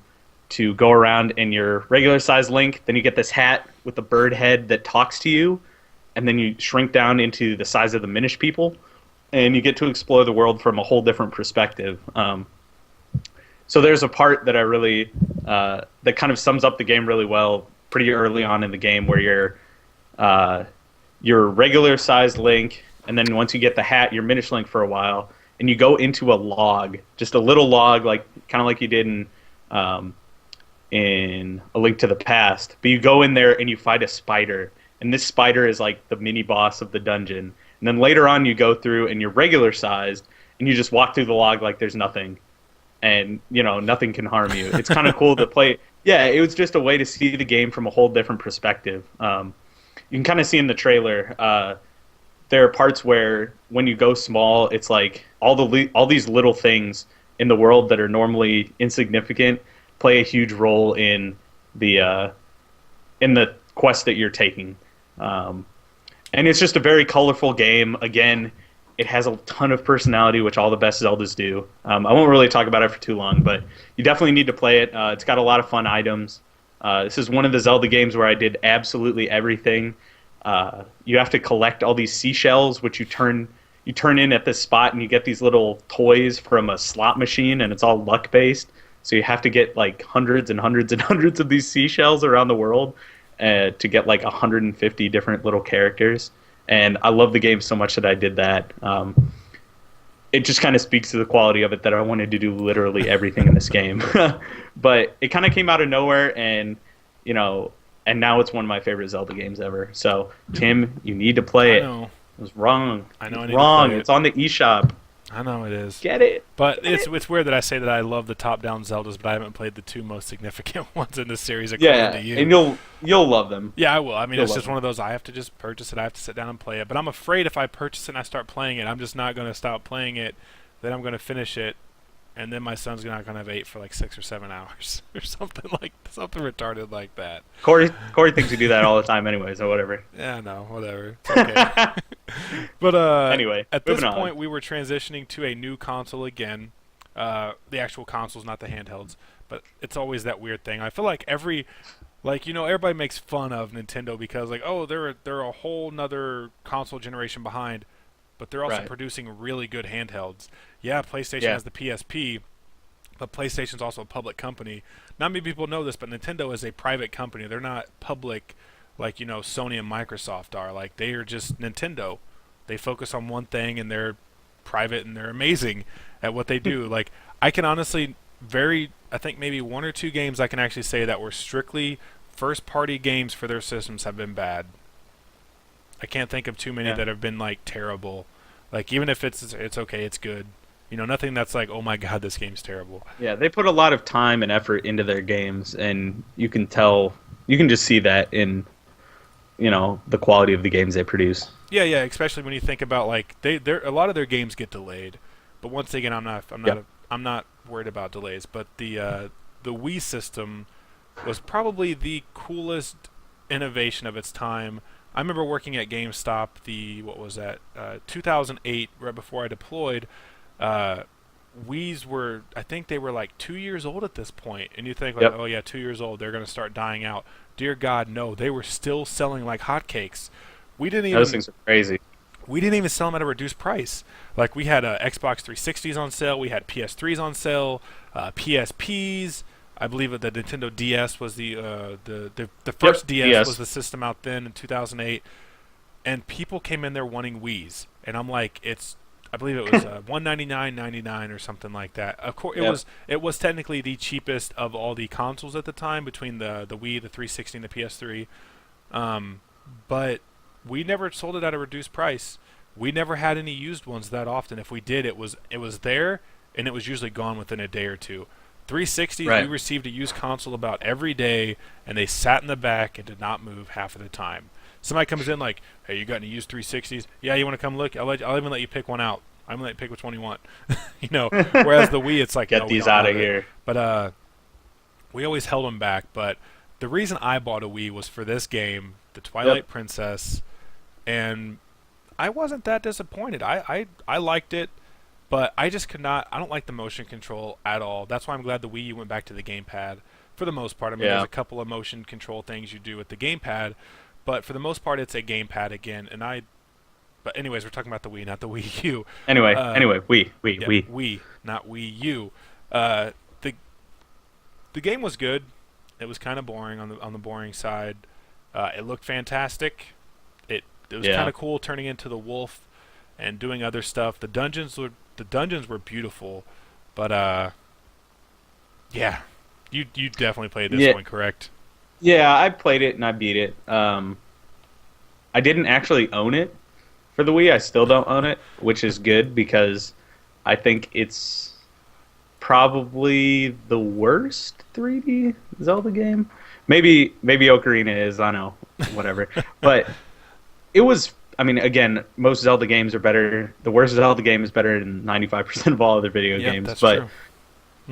to go around in your regular-sized Link. Then you get this hat with the bird head that talks to you, and then you shrink down into the size of the Minish people, and you get to explore the world from a whole different perspective. So there's a part that I really that kind of sums up the game really well pretty early on in the game where you're regular sized Link, and then once you get the hat, you're Minish Link for a while, and you go into a log, just a little log, like kind of like you did in A Link to the Past. But you go in there and you fight a spider, and this spider is like the mini boss of the dungeon. And then later on, you go through and you're regular sized, and you just walk through the log like there's nothing, and nothing can harm you. It's kind of cool to play. Yeah, it was just a way to see the game from a whole different perspective. You can kind of see in the trailer. There are parts where when you go small, it's like all these little things in the world that are normally insignificant play a huge role in the quest that you're taking. And it's just a very colorful game. Again, it has a ton of personality, which all the best Zeldas do. I won't really talk about it for too long, but you definitely need to play it. It's got a lot of fun items. This is one of the Zelda games where I did absolutely everything. You have to collect all these seashells, which you turn you turn in at this spot and you get these little toys from a slot machine, and it's all luck based. So you have to get like hundreds and hundreds and hundreds of these seashells around the world to get like 150 different little characters. And I love the game so much that I did that. It just kind of speaks to the quality of it that I wanted to do literally everything in this game. But it kind of came out of nowhere, and you know, and now it's one of my favorite Zelda games ever. So Tim, you need to play it. It was wrong. I know. It's wrong. It's on the eShop. I know it is. Get it. But it's weird that I say that I love the top-down Zeldas, but I haven't played the two most significant ones in the series. According to you. And you'll love them. Yeah, I will. I mean, it's just one of those. I have to just purchase it. I have to sit down and play it. But I'm afraid if I purchase it and I start playing it, I'm just not going to stop playing it. Then I'm going to finish it, and then my son's not going to have ate for like 6 or 7 hours or something retarded like that. Corey thinks you do that all the time anyway, so whatever. Yeah, no, whatever. It's okay. But anyway, at this point, we were transitioning to a new console again. The actual consoles, not the handhelds. But it's always that weird thing. I feel like everybody makes fun of Nintendo because like, oh, they're a whole nother console generation behind, but they're also producing really good handhelds. Yeah, PlayStation has the PSP, but PlayStation's also a public company. Not many people know this, but Nintendo is a private company. They're not public like, Sony and Microsoft are. Like, they are just Nintendo. They focus on one thing, and they're private, and they're amazing at what they do. Like, I can honestly I think maybe 1 or 2 games I can actually say that were strictly first-party games for their systems have been bad. I can't think of too many that have been, like, terrible. Like, even if it's okay, it's good. Nothing that's like, oh my god, this game's terrible. Yeah, they put a lot of time and effort into their games, and you can just see that in, the quality of the games they produce. Yeah, especially when you think about like a lot of their games get delayed, but once again, I'm not worried about delays. But the Wii system was probably the coolest innovation of its time. I remember working at GameStop. 2008, right before I deployed. Wii's were, I think they were like 2 years old at this point, and you think like, oh yeah, 2 years old, they're going to start dying out. Dear God, no, they were still selling like hotcakes. Those things are crazy. We didn't even sell them at a reduced price. Like, we had Xbox 360s on sale, we had PS3s on sale, PSPs. I believe that the Nintendo DS was the first DS was the system out then in 2008, and people came in there wanting Wii's, and I'm like, I believe it was $199.99 or something like that. Of course, it was technically the cheapest of all the consoles at the time between the Wii, the 360, and the PS3. But we never sold it at a reduced price. We never had any used ones that often. If we did, it was there, and it was usually gone within a day or two. 360s, we received a used console about every day, and they sat in the back and did not move half of the time. Somebody comes in like, hey, you got any used 360s? Yeah, you want to come look? I'll even let you pick one out. I'm going to let you pick which one you want. Whereas the Wii, it's like, get these out of here. But we always held them back. But the reason I bought a Wii was for this game, The Twilight Princess, and I wasn't that disappointed. I liked it, but I just could not. I don't like the motion control at all. That's why I'm glad the Wii U went back to the gamepad for the most part. I mean, there's a couple of motion control things you do with the gamepad, but for the most part, it's a gamepad again. But anyways, we're talking about the Wii, not the Wii U. Anyway, Wii, not Wii U. The game was good. It was kind of boring on the boring side. It looked fantastic. It was kind of cool turning into the wolf and doing other stuff. The dungeons were beautiful, but you definitely played this one, correct? Yeah, I played it and I beat it. I didn't actually own it for the Wii. I still don't own it, which is good because I think it's probably the worst 3D Zelda game. Maybe Ocarina is, I know, whatever. But it was, I mean, again, most Zelda games are better. The worst Zelda game is better than 95% of all other video games. That's true.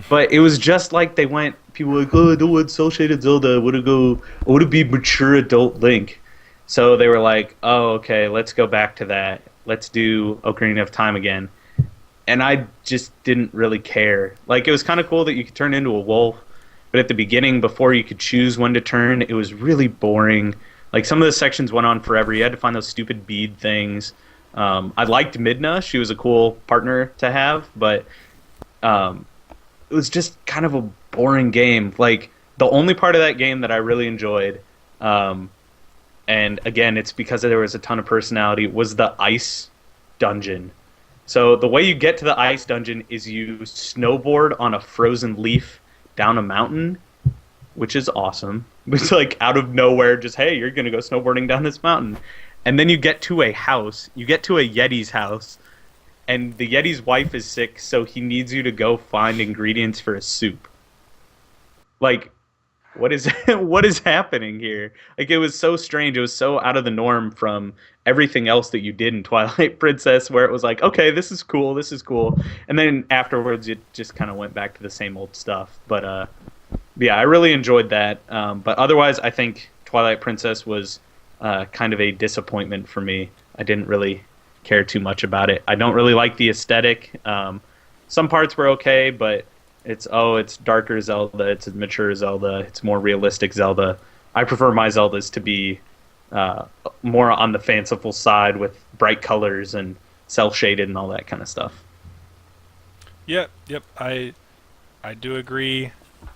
But it was just like people were like, oh, I don't want cel-shaded Zelda. I want to be mature adult Link. So they were like, oh, okay, let's go back to that. Let's do Ocarina of Time again. And I just didn't really care. Like, it was kind of cool that you could turn into a wolf, but at the beginning, before you could choose when to turn, it was really boring. Like, some of the sections went on forever. You had to find those stupid bead things. I liked Midna; she was a cool partner to have, but um, it was just kind of a boring game. Like the only part of that game that I really enjoyed, um, and again, it's because there was a ton of personality, was the ice dungeon. So the way you get to the ice dungeon is you snowboard on a frozen leaf down a mountain, which is awesome. It's like out of nowhere, just hey, you're gonna go snowboarding down this mountain, and then you get to a house. You get to a Yeti's house, and the Yeti's wife is sick, so he needs you to go find ingredients for a soup. Like, what is what is happening here? Like, it was so strange. It was so out of the norm from everything else that you did in Twilight Princess, where it was like, okay, this is cool, this is cool, and then afterwards it just kind of went back to the same old stuff. But yeah, I really enjoyed that. But otherwise, I think Twilight Princess was kind of a disappointment for me. I didn't really care too much about it. I don't really like the aesthetic. Some parts were okay, but it's darker Zelda, it's a mature Zelda, it's more realistic Zelda. I prefer my Zeldas to be more on the fanciful side with bright colors and cell shaded and all that kind of stuff. Yep. I do agree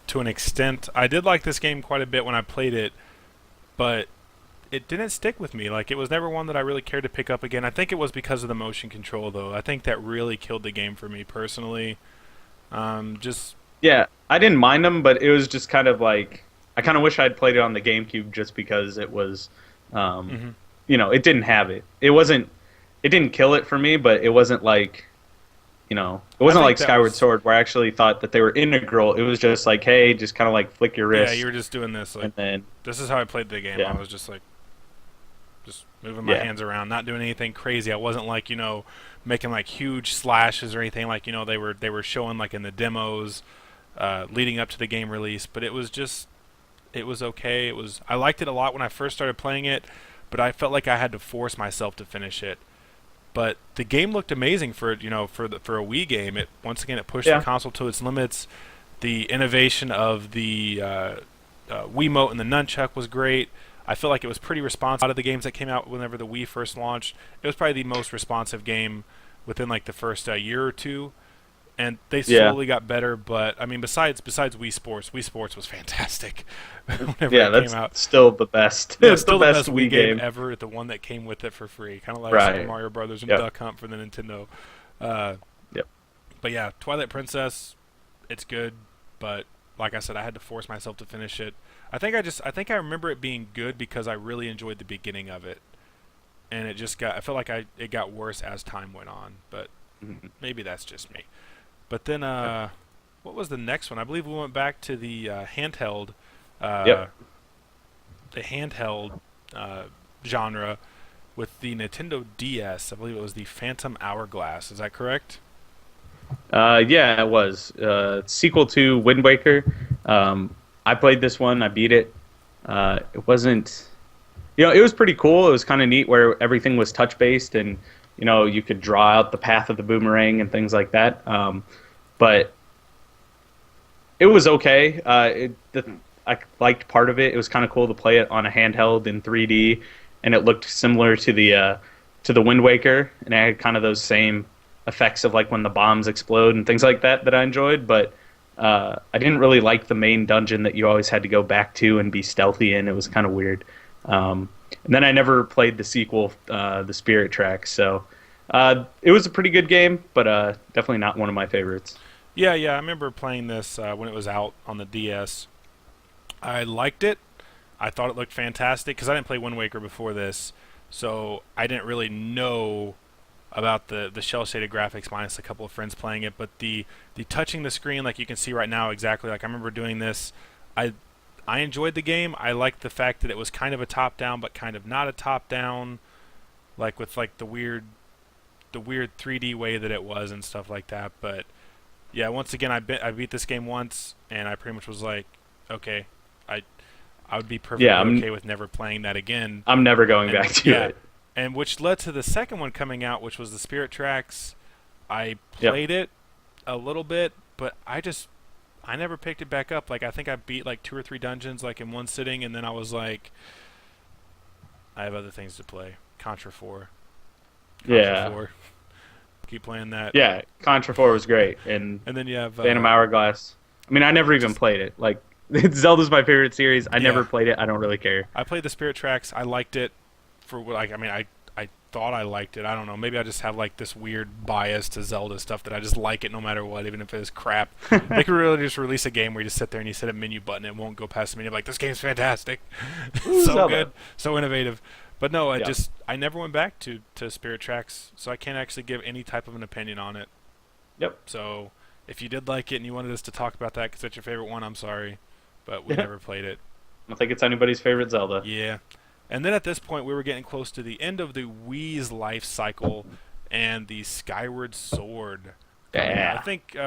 to an extent. I did like this game quite a bit when I played it, but it didn't stick with me. Like it was never one that I really cared to pick up again. I think it was because of the motion control, though. I think that really killed the game for me personally. Just Yeah, I didn't mind them, but it was just kind of like I kind of wish I'd played it on the GameCube just because it was, um, mhm. it didn't have it. It didn't kill it for me, but it wasn't like, it I wasn't think like that Skyward was Sword where I actually thought that they were integral. It was just like, hey, just kind of like flick your yeah. wrist, You were just doing this like and then this is how I played the game. yeah, I was just like just moving my yeah, hands around, not doing anything crazy. I wasn't like making like huge slashes or anything like they were showing like in the demos leading up to the game release. But it was okay. I liked it a lot when I first started playing it, but I felt like I had to force myself to finish it. But the game looked amazing for a Wii game. It once again it pushed the yeah, console to its limits. The innovation of the Wiimote and the nunchuck was great. I feel like it was pretty responsive. Out of the games that came out whenever the Wii first launched, it was probably the most responsive game within like the first year or two. And they yeah, slowly got better. But I mean, besides Wii Sports was fantastic whenever yeah. it came That's out. still the best. Yeah, It's the still the best best Wii Wii game game, ever. The one that came with it for free, kind of like Super right? Mario Brothers and Yep, Duck Hunt for the Nintendo. Uh, yep. but yeah, Twilight Princess, it's good, but like I said, I had to force myself to finish it. I think I remember it being good because I really enjoyed the beginning of it, and I felt like it got worse as time went on, but Mhm. maybe that's just me. But then, Yep. what was the next one? I believe we went back to uh, Yep. the handheld genre with the Nintendo DS. I believe it was the Phantom Hourglass. Is that correct? Yeah, it was sequel to Wind Waker. I played this one. I beat it. It wasn't, it was pretty cool. It was kind of neat where everything was touch based, and you could draw out the path of the boomerang and things like that. But it was okay. I liked part of it. It was kind of cool to play it on a handheld in 3D, and it looked similar to the Wind Waker, and it had kind of those same effects of like when the bombs explode and things like that I enjoyed. But I didn't really like the main dungeon that you always had to go back to and be stealthy in. It was kind of weird. And then I never played the sequel, the Spirit Tracks. So it was a pretty good game, but definitely not one of my favorites. Yeah. I remember playing this when it was out on the DS. I liked it. I thought it looked fantastic because I didn't play Wind Waker before this, so I didn't really know about the shell shaded graphics minus a couple of friends playing it. But the touching the screen like you can see right now exactly like I remember doing this. I I enjoyed the game. I liked the fact that it was kind of a top down but kind of not a top down, like with like the weird 3D way that it was and stuff like that. But yeah, once again, I beat this game once, and I pretty much was like, okay, I I would be perfectly Yeah, okay with never playing that again. I'm never going And back to yeah, it. and which led to the second one coming out, which was the Spirit Tracks. I Yep. played it a little bit, but I never picked it back up. Like I think I beat like two or three dungeons like in one sitting, and then I was like, I have other things to play. Contra 4. Contra Yeah. 4. Keep playing that. Yeah, Contra 4 was great, and And then you have Phantom Hourglass. I mean, I never even just played it. Like, Zelda's my favorite series. I yeah. never played it. I don't really care. I played the Spirit Tracks. I liked it for like I mean I thought I liked it. I don't know. Maybe I just have like this weird bias to Zelda stuff that I just like it no matter what, even if it is crap. They could really just release a game where you just sit there and you hit a menu button and it won't go past the menu. Like this game's fantastic, Ooh, so Zelda. good, so innovative. But no, Yeah. I never went back to Spirit Tracks, so I can't actually give any type of an opinion on it. Yep. So if you did like it and you wanted us to talk about that because that's your favorite one, I'm sorry, but we Yeah. never played it. I don't think it's anybody's favorite Zelda. Yeah. And then at this point, we were getting close to the end of the Wii's life cycle and the Skyward Sword. I Yeah. think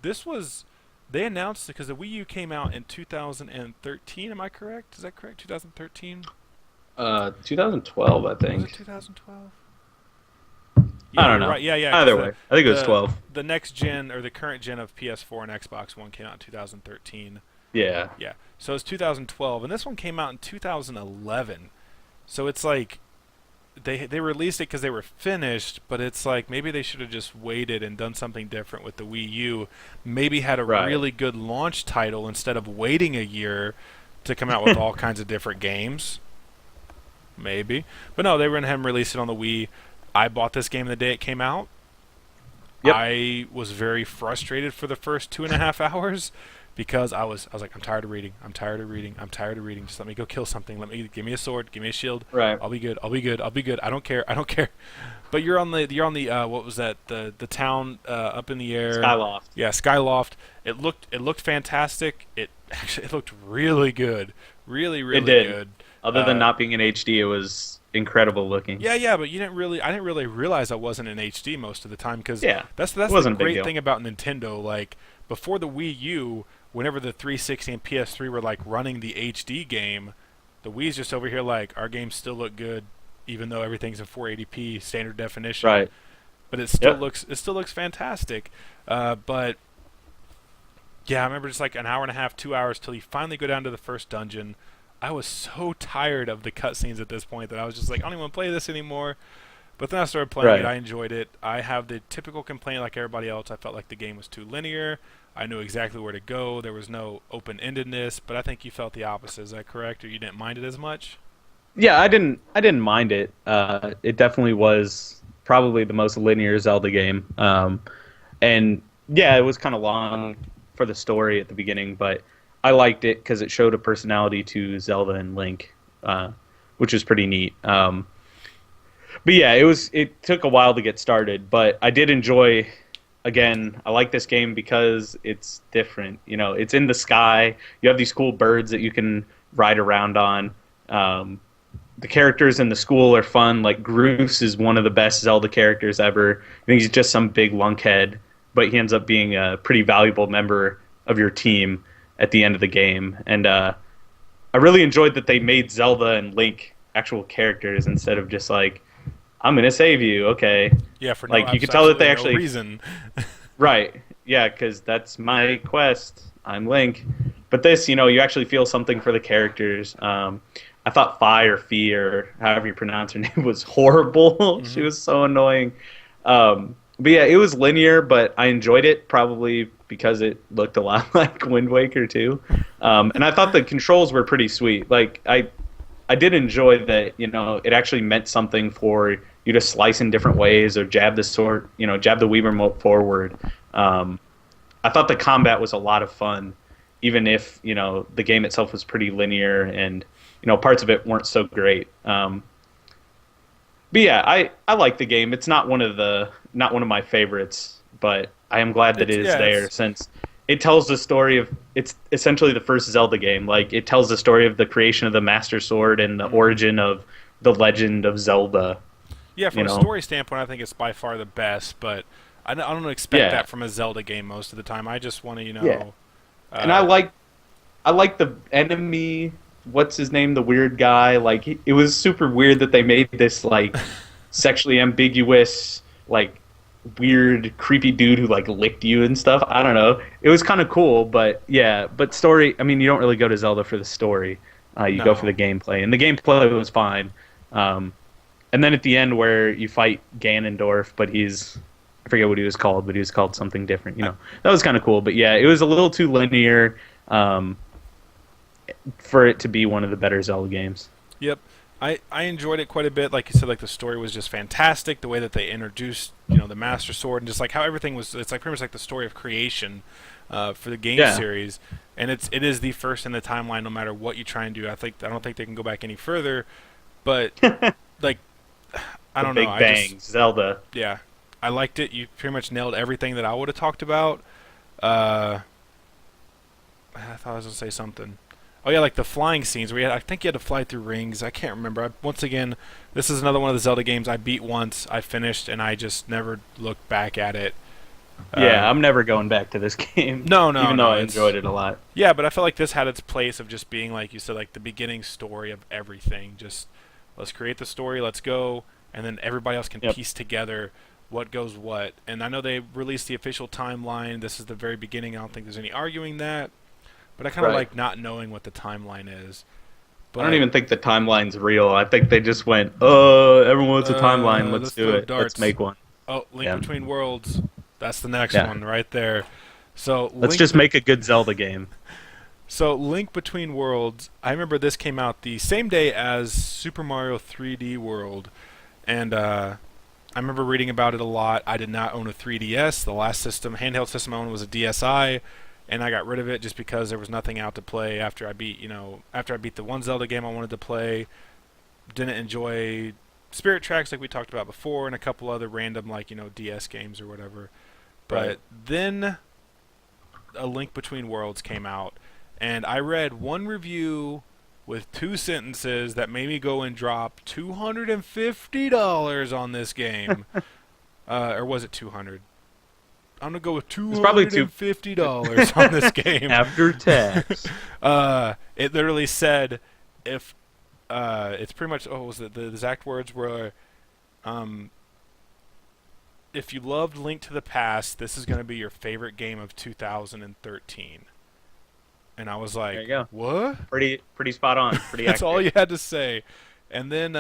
this was. They announced because the Wii U came out in 2013. Am I correct? Is that correct? 2013? 2012, I Was it think. 2012? I Yeah, don't you're know. right. Yeah, yeah. 'Cause Either way, I think it was 12. the next gen or the current gen of PS4 and Xbox One came out in 2013. Yeah. Yeah. So it's 2012, and this one came out in 2011. So it's like they released it because they were finished, but it's like maybe they should have just waited and done something different with the Wii U. Maybe had a Right. really good launch title instead of waiting a year to come out with all kinds of different games. Maybe, but no, they went ahead and released it on the Wii. I bought this game the day it came out. Yep. I was very frustrated for the first 2.5 hours because I was like, I'm tired of reading. I'm tired of reading. I'm tired of reading. Just let me go kill something. Give me a sword. Give me a shield. Right. I'll be good. I'll be good. I'll be good. I don't care. I don't care. But you're on the what was that? The town up in the air. Skyloft. Yeah, Skyloft. It looked fantastic. It looked really good. Really It really did. good. Other than not being in HD, it was incredible looking. Yeah, yeah, but I didn't really realize I wasn't in HD most of the time because Yeah. that's It the wasn't a big great deal. thing about Nintendo. Like before the Wii U, whenever the 360 and PS3 were like running the HD game, the Wii's just over here like our games still look good, even though everything's in 480p standard definition. Right. But Yep. it still looks fantastic. But yeah, I remember just like an hour and a half, 2 hours till you finally go down to the first dungeon. I was so tired of the cutscenes at this point that I was just like, I don't even want to play this anymore. But then I started playing it. Right. I enjoyed it. I have the typical complaint like everybody else. I felt like the game was too linear. I knew exactly where to go. There was no open-endedness. But I think you felt the opposite. Is that correct? Or you didn't mind it as much? Yeah, I didn't mind it. It definitely was probably the most linear Zelda game. And yeah, it was kind of long for the story at the beginning, but I liked it because it showed a personality to Zelda and Link, which is pretty neat. But yeah, it took a while to get started, but I did enjoy. Again, I like this game because it's different. You know, it's in the sky. You have these cool birds that you can ride around on. The characters in the school are fun. Like Groose is one of the best Zelda characters ever. I think he's just some big lunkhead, but he ends up being a pretty valuable member of your team at the end of the game. And I really enjoyed that they made Zelda and Link actual characters instead of just like, I'm gonna save you, okay? Yeah, for Like no you could tell that they absolutely no actually reason. right, yeah, because that's my quest. I'm Link, but this, you actually feel something for the characters. I thought Fi or Fee or however you pronounce her name was horrible. She was so annoying. But yeah, it was linear, but I enjoyed it probably because it looked a lot like Wind Waker too. And I thought the controls were pretty sweet. Like I did enjoy that, it actually meant something for you to slice in different ways or jab the sword, jab the Wii remote forward. I thought the combat was a lot of fun, even if, the game itself was pretty linear and, parts of it weren't so great. But yeah, I like the game. It's not one of my favorites, but I am glad that it is there since it tells the story of it's essentially the first Zelda game. Like it tells the story of the creation of the Master Sword and the origin of the legend of Zelda. Yeah, from a story standpoint, I think it's by far the best, but I don't expect that from a Zelda game most of the time. I just want to, Yeah. And I like the enemy. What's his name? The weird guy. Like it was super weird that they made this like sexually ambiguous, like weird, creepy dude who like licked you and stuff. I don't know. It was kind of cool, but yeah. But story. I mean, you don't really go to Zelda for the story. You go for the gameplay, and the gameplay was fine. And then at the end where you fight Ganondorf, but I forget what he was called, but he was called something different. That was kind of cool. But yeah, it was a little too linear um, for it to be one of the better Zelda games. Yep. I enjoyed it quite a bit. Like you said, like the story was just fantastic. The way that they introduced, the Master Sword, and just like how everything was, it's like pretty much like the story of creation for the game Yeah, series. And it is the first in the timeline, no matter what you try and do. I don't think they can go back any further. But like, I the don't know. Big Bang, Zelda. Yeah, I liked it. You pretty much nailed everything that I would have talked about. Uh, I thought I was gonna say something. Oh yeah, like the flying scenes where I think you had to fly through rings. I can't remember. Once again, this is another one of the Zelda games I beat once, I finished, and I just never looked back at it. Yeah, I'm never going back to this game. No, no, Even though no. I enjoyed it a lot. Yeah, but I felt like this had its place of just being like you said, like the beginning story of everything. Just let's create the story, let's go, and then everybody else can Yep. piece together what goes what. And I know they released the official timeline. This is the very beginning. I don't think there's any arguing that. But I kind of Right. like not knowing what the timeline is. I don't But even think the timeline's real. I think they just went, everyone wants a timeline. Let's let's do throw it. Let's darts. make one. Oh, Link Yeah. Between Worlds. That's the next Yeah. one right there. So Let's just make a good Zelda game. So Link Between Worlds. I remember this came out the same day as Super Mario 3D World, and I remember reading about it a lot. I did not own a 3DS. The last handheld system I owned was a DSi, and I got rid of it just because there was nothing out to play after I beat the one Zelda game I wanted to play. Didn't enjoy Spirit Tracks like we talked about before, and a couple other random DS games or whatever. But Right. then A Link Between Worlds came out, and I read one review with two sentences that made me go and drop $250 on this game. Or was it 200? I'm gonna go with It's probably $250 on this game. after tax. It literally said, if it's pretty much what was it? The exact words were, if you loved Link to the Past, this is gonna be your favorite game of 2013. And I was There like, you go. what? Pretty spot on. Pretty That's all accurate. you had to say. And then,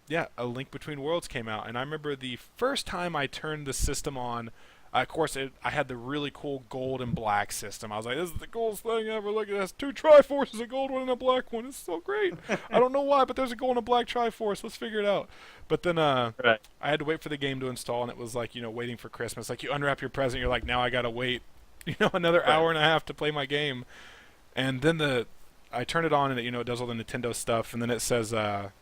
yeah, A Link Between Worlds came out, and I remember the first time I turned the system on. Of course, I had the really cool gold and black system. I was like, "This is the coolest thing ever! Look, it has two Triforces, a gold one and a black one. It's so great." I don't know why, but there's a gold and a black Triforce. Let's figure it out. But then, Right. I had to wait for the game to install, and it was like waiting for Christmas. Like you unwrap your present, you're like, now I gotta wait, another Right. hour and a half to play my game. And then I turn it on and it does all the Nintendo stuff, and then it says the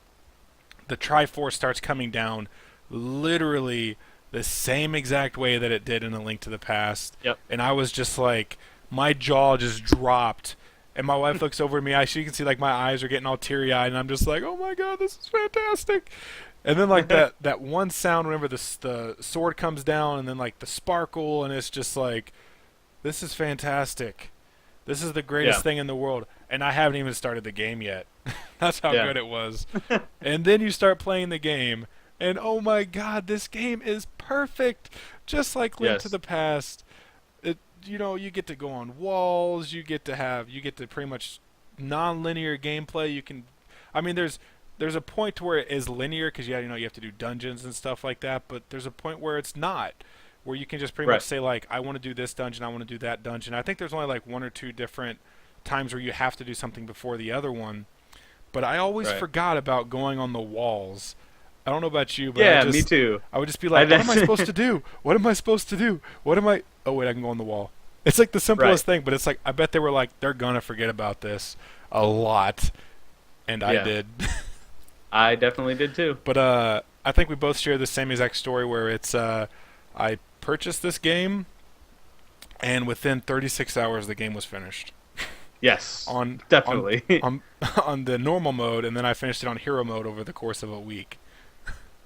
Triforce starts coming down, literally the same exact way that it did in A Link to the Past. Yep. And I was just like, my jaw just dropped. And my wife looks over at me. She can see like my eyes are getting all teary eyed, and I'm just like, oh my god, this is fantastic. And then like that one sound whenever the sword comes down, and then like the sparkle, and it's just like, this is fantastic. This is the greatest Yeah. thing in the world, and I haven't even started the game yet. That's how Yeah. good it was. And then you start playing the game, and oh my god, this game is perfect, just like Link to Yes. the Past. You get to go on walls. You get to pretty much non-linear gameplay. I mean, there's a point to where it is linear because you have to do dungeons and stuff like that, but there's a point where it's not, where you can just pretty Right. much say like, I want to do this dungeon, I want to do that dungeon. I think there's only like one or two different times where you have to do something before the other one, but I always Right. forgot about going on the walls. I don't know about you, but Yeah, me too. I would just be like, what am I supposed to do? What am I supposed to do? What am I? Oh wait, I can go on the wall. It's like the simplest thing, but it's like I bet they were like, they're gonna forget about this a lot, and I Yeah. did. I definitely did too. But I think we both share the same exact story where it's I purchased this game, and within 36 hours the game was finished Yes. on Definitely. on the normal mode, and then I finished it on hero mode over the course of a week.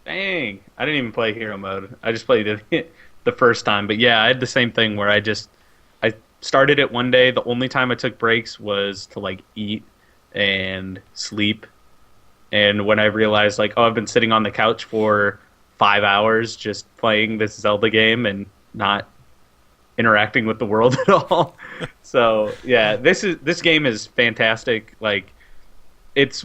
Dang. I didn't even play hero mode. I just played it the first time. But yeah, I had the same thing where I started it one day. The only time I took breaks was to like eat and sleep. And when I realized like, oh, I've been sitting on the couch for 5 hours just playing this Zelda game and not interacting with the world at all. So yeah, this game is fantastic. Like it's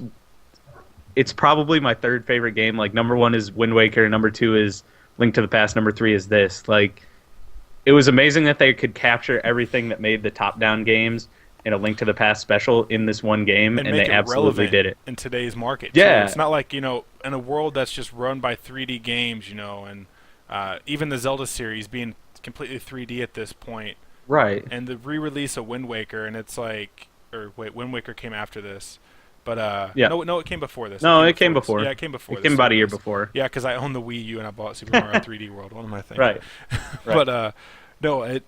it's probably my third favorite game. Like number one is Wind Waker, number two is Link to the Past, number three is this. Like it was amazing that they could capture everything that made the top-down games in a Link to the Past special in this one game, and make they it absolutely relevant did it in today's market. Yeah, too. It's not like, in a world that's just run by 3D games, and even the Zelda series being completely 3D at this point, right. and the re-release of Wind Waker, and it's like, or wait, Wind Waker came after this, but Yeah. no, it came before this. No, it came before. Yeah, it came before. It came about a year before. Yeah, because I own the Wii U and I bought Super Mario 3D World. What am I thinking? Right. But no, it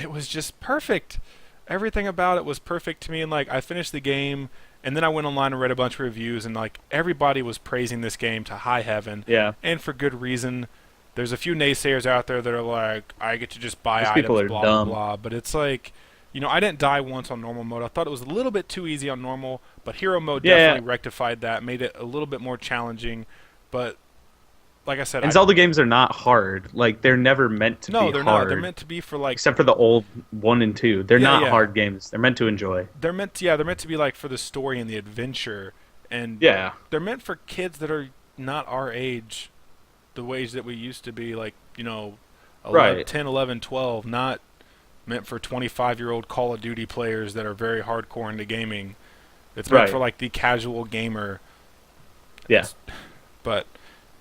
was just perfect. Everything about it was perfect to me, and like I finished the game, and then I went online and read a bunch of reviews, and like everybody was praising this game to high heaven. Yeah. And for good reason. There's a few naysayers out there that are like, I get to just buy These items, people are blah, dumb. blah, blah. But it's like, I didn't die once on normal mode. I thought it was a little bit too easy on normal, but hero mode definitely rectified that, made it a little bit more challenging. But like I said, and Zelda games are not hard. Like they're never meant to be hard. No, they're not. They're meant to be for like, except for the old 1 and 2. They're not hard games. They're meant to enjoy. They're meant to be like for the story and the adventure, and they're meant for kids that are not our age, the age that we used to be, like 11, 10, 11, 12, not meant for 25-year-old Call of Duty players that are very hardcore into gaming. It's meant for like the casual gamer. Yeah. But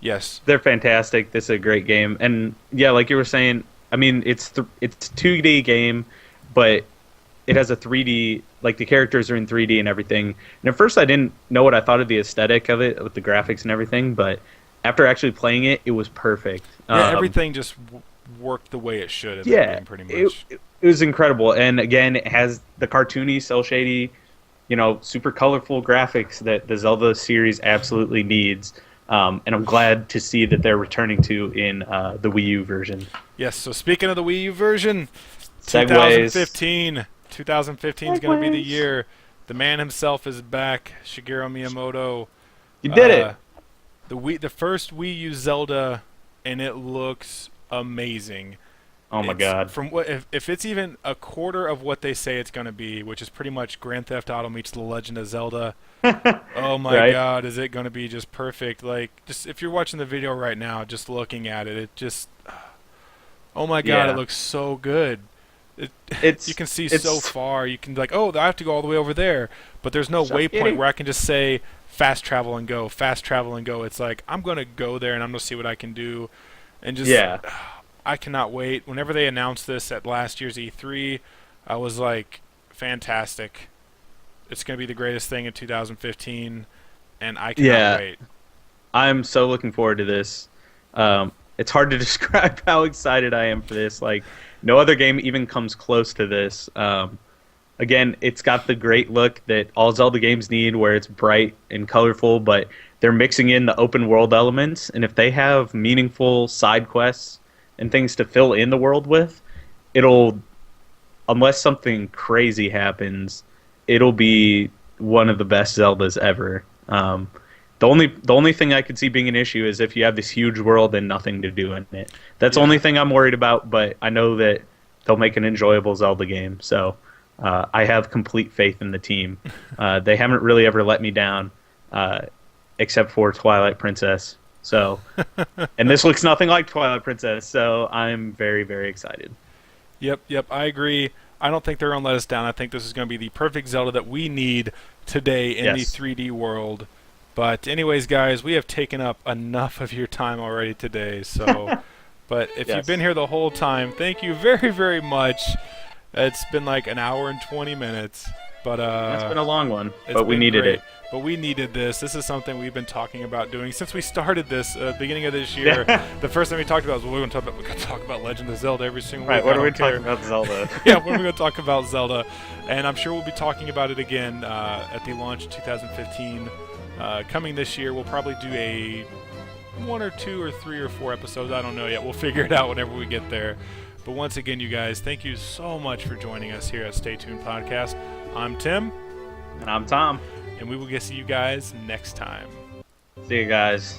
yes, they're fantastic. This is a great game, and yeah, like you were saying, I mean, it's a 2D game, but it has a 3D. Like the characters are in 3D and everything. And at first, I didn't know what I thought of the aesthetic of it with the graphics and everything, but after actually playing it, it was perfect. Yeah, everything just worked the way it should in the game, pretty much. It was incredible. And again, it has the cartoony, cel-shady, super colorful graphics that the Zelda series absolutely needs. And I'm glad to see that they're returning to in the Wii U version. Yes, so speaking of the Wii U version, Segways. 2015 is going to be the year. The man himself is back, Shigeru Miyamoto. You did it. The first Wii U Zelda, and it looks amazing. Oh my god! From what if it's even a quarter of what they say it's going to be, which is pretty much Grand Theft Auto meets The Legend of Zelda. Oh my god, is it going to be just perfect? Like, just if you're watching the video right now, just looking at it, it just, oh my god, it looks so good. You can see so far. You can like, oh, I have to go all the way over there, but there's no waypoint where I can just say fast travel and go, fast travel and go. It's like I'm gonna go there and I'm gonna see what I can do, and just I cannot wait. Whenever they announced this at last year's E3, I was like, fantastic. It's gonna be the greatest thing in 2015, and I cannot wait. I'm so looking forward to this. It's hard to describe how excited I am for this. Like, no other game even comes close to this. Again, it's got the great look that all Zelda games need, where it's bright and colorful, but they're mixing in the open world elements. And if they have meaningful side quests and things to fill in the world with, unless something crazy happens, it'll be one of the best Zeldas ever. The only thing I could see being an issue is if you have this huge world and nothing to do in it. That's the only thing I'm worried about, but I know that they'll make an enjoyable Zelda game. So I have complete faith in the team. They haven't really ever let me down, except for Twilight Princess. So, and this looks nothing like Twilight Princess, so I'm very, very excited. Yep, I agree. I don't think they're going to let us down. I think this is going to be the perfect Zelda that we need today in the 3D world. But anyways, guys, we have taken up enough of your time already today. So, but if you've been here the whole time, thank you very, very much. It's been like an hour and 20 minutes. But it's been a long one, but we needed it. But we needed this. This is something we've been talking about doing since we started this beginning of this year. The first thing we talked about was, well, we're going to talk about Legend of Zelda every single week. Right, what are we talking about Zelda? Yeah, when are we going to talk about Zelda? And I'm sure we'll be talking about it again at the launch of 2015. Coming this year, we'll probably do a 1 or 2 or 3 or 4 episodes. I don't know yet. We'll figure it out whenever we get there. But once again, you guys, thank you so much for joining us here at Stay Tuned Podcast. I'm Tim. And I'm Tom. And we will get to see you guys next time. See you guys.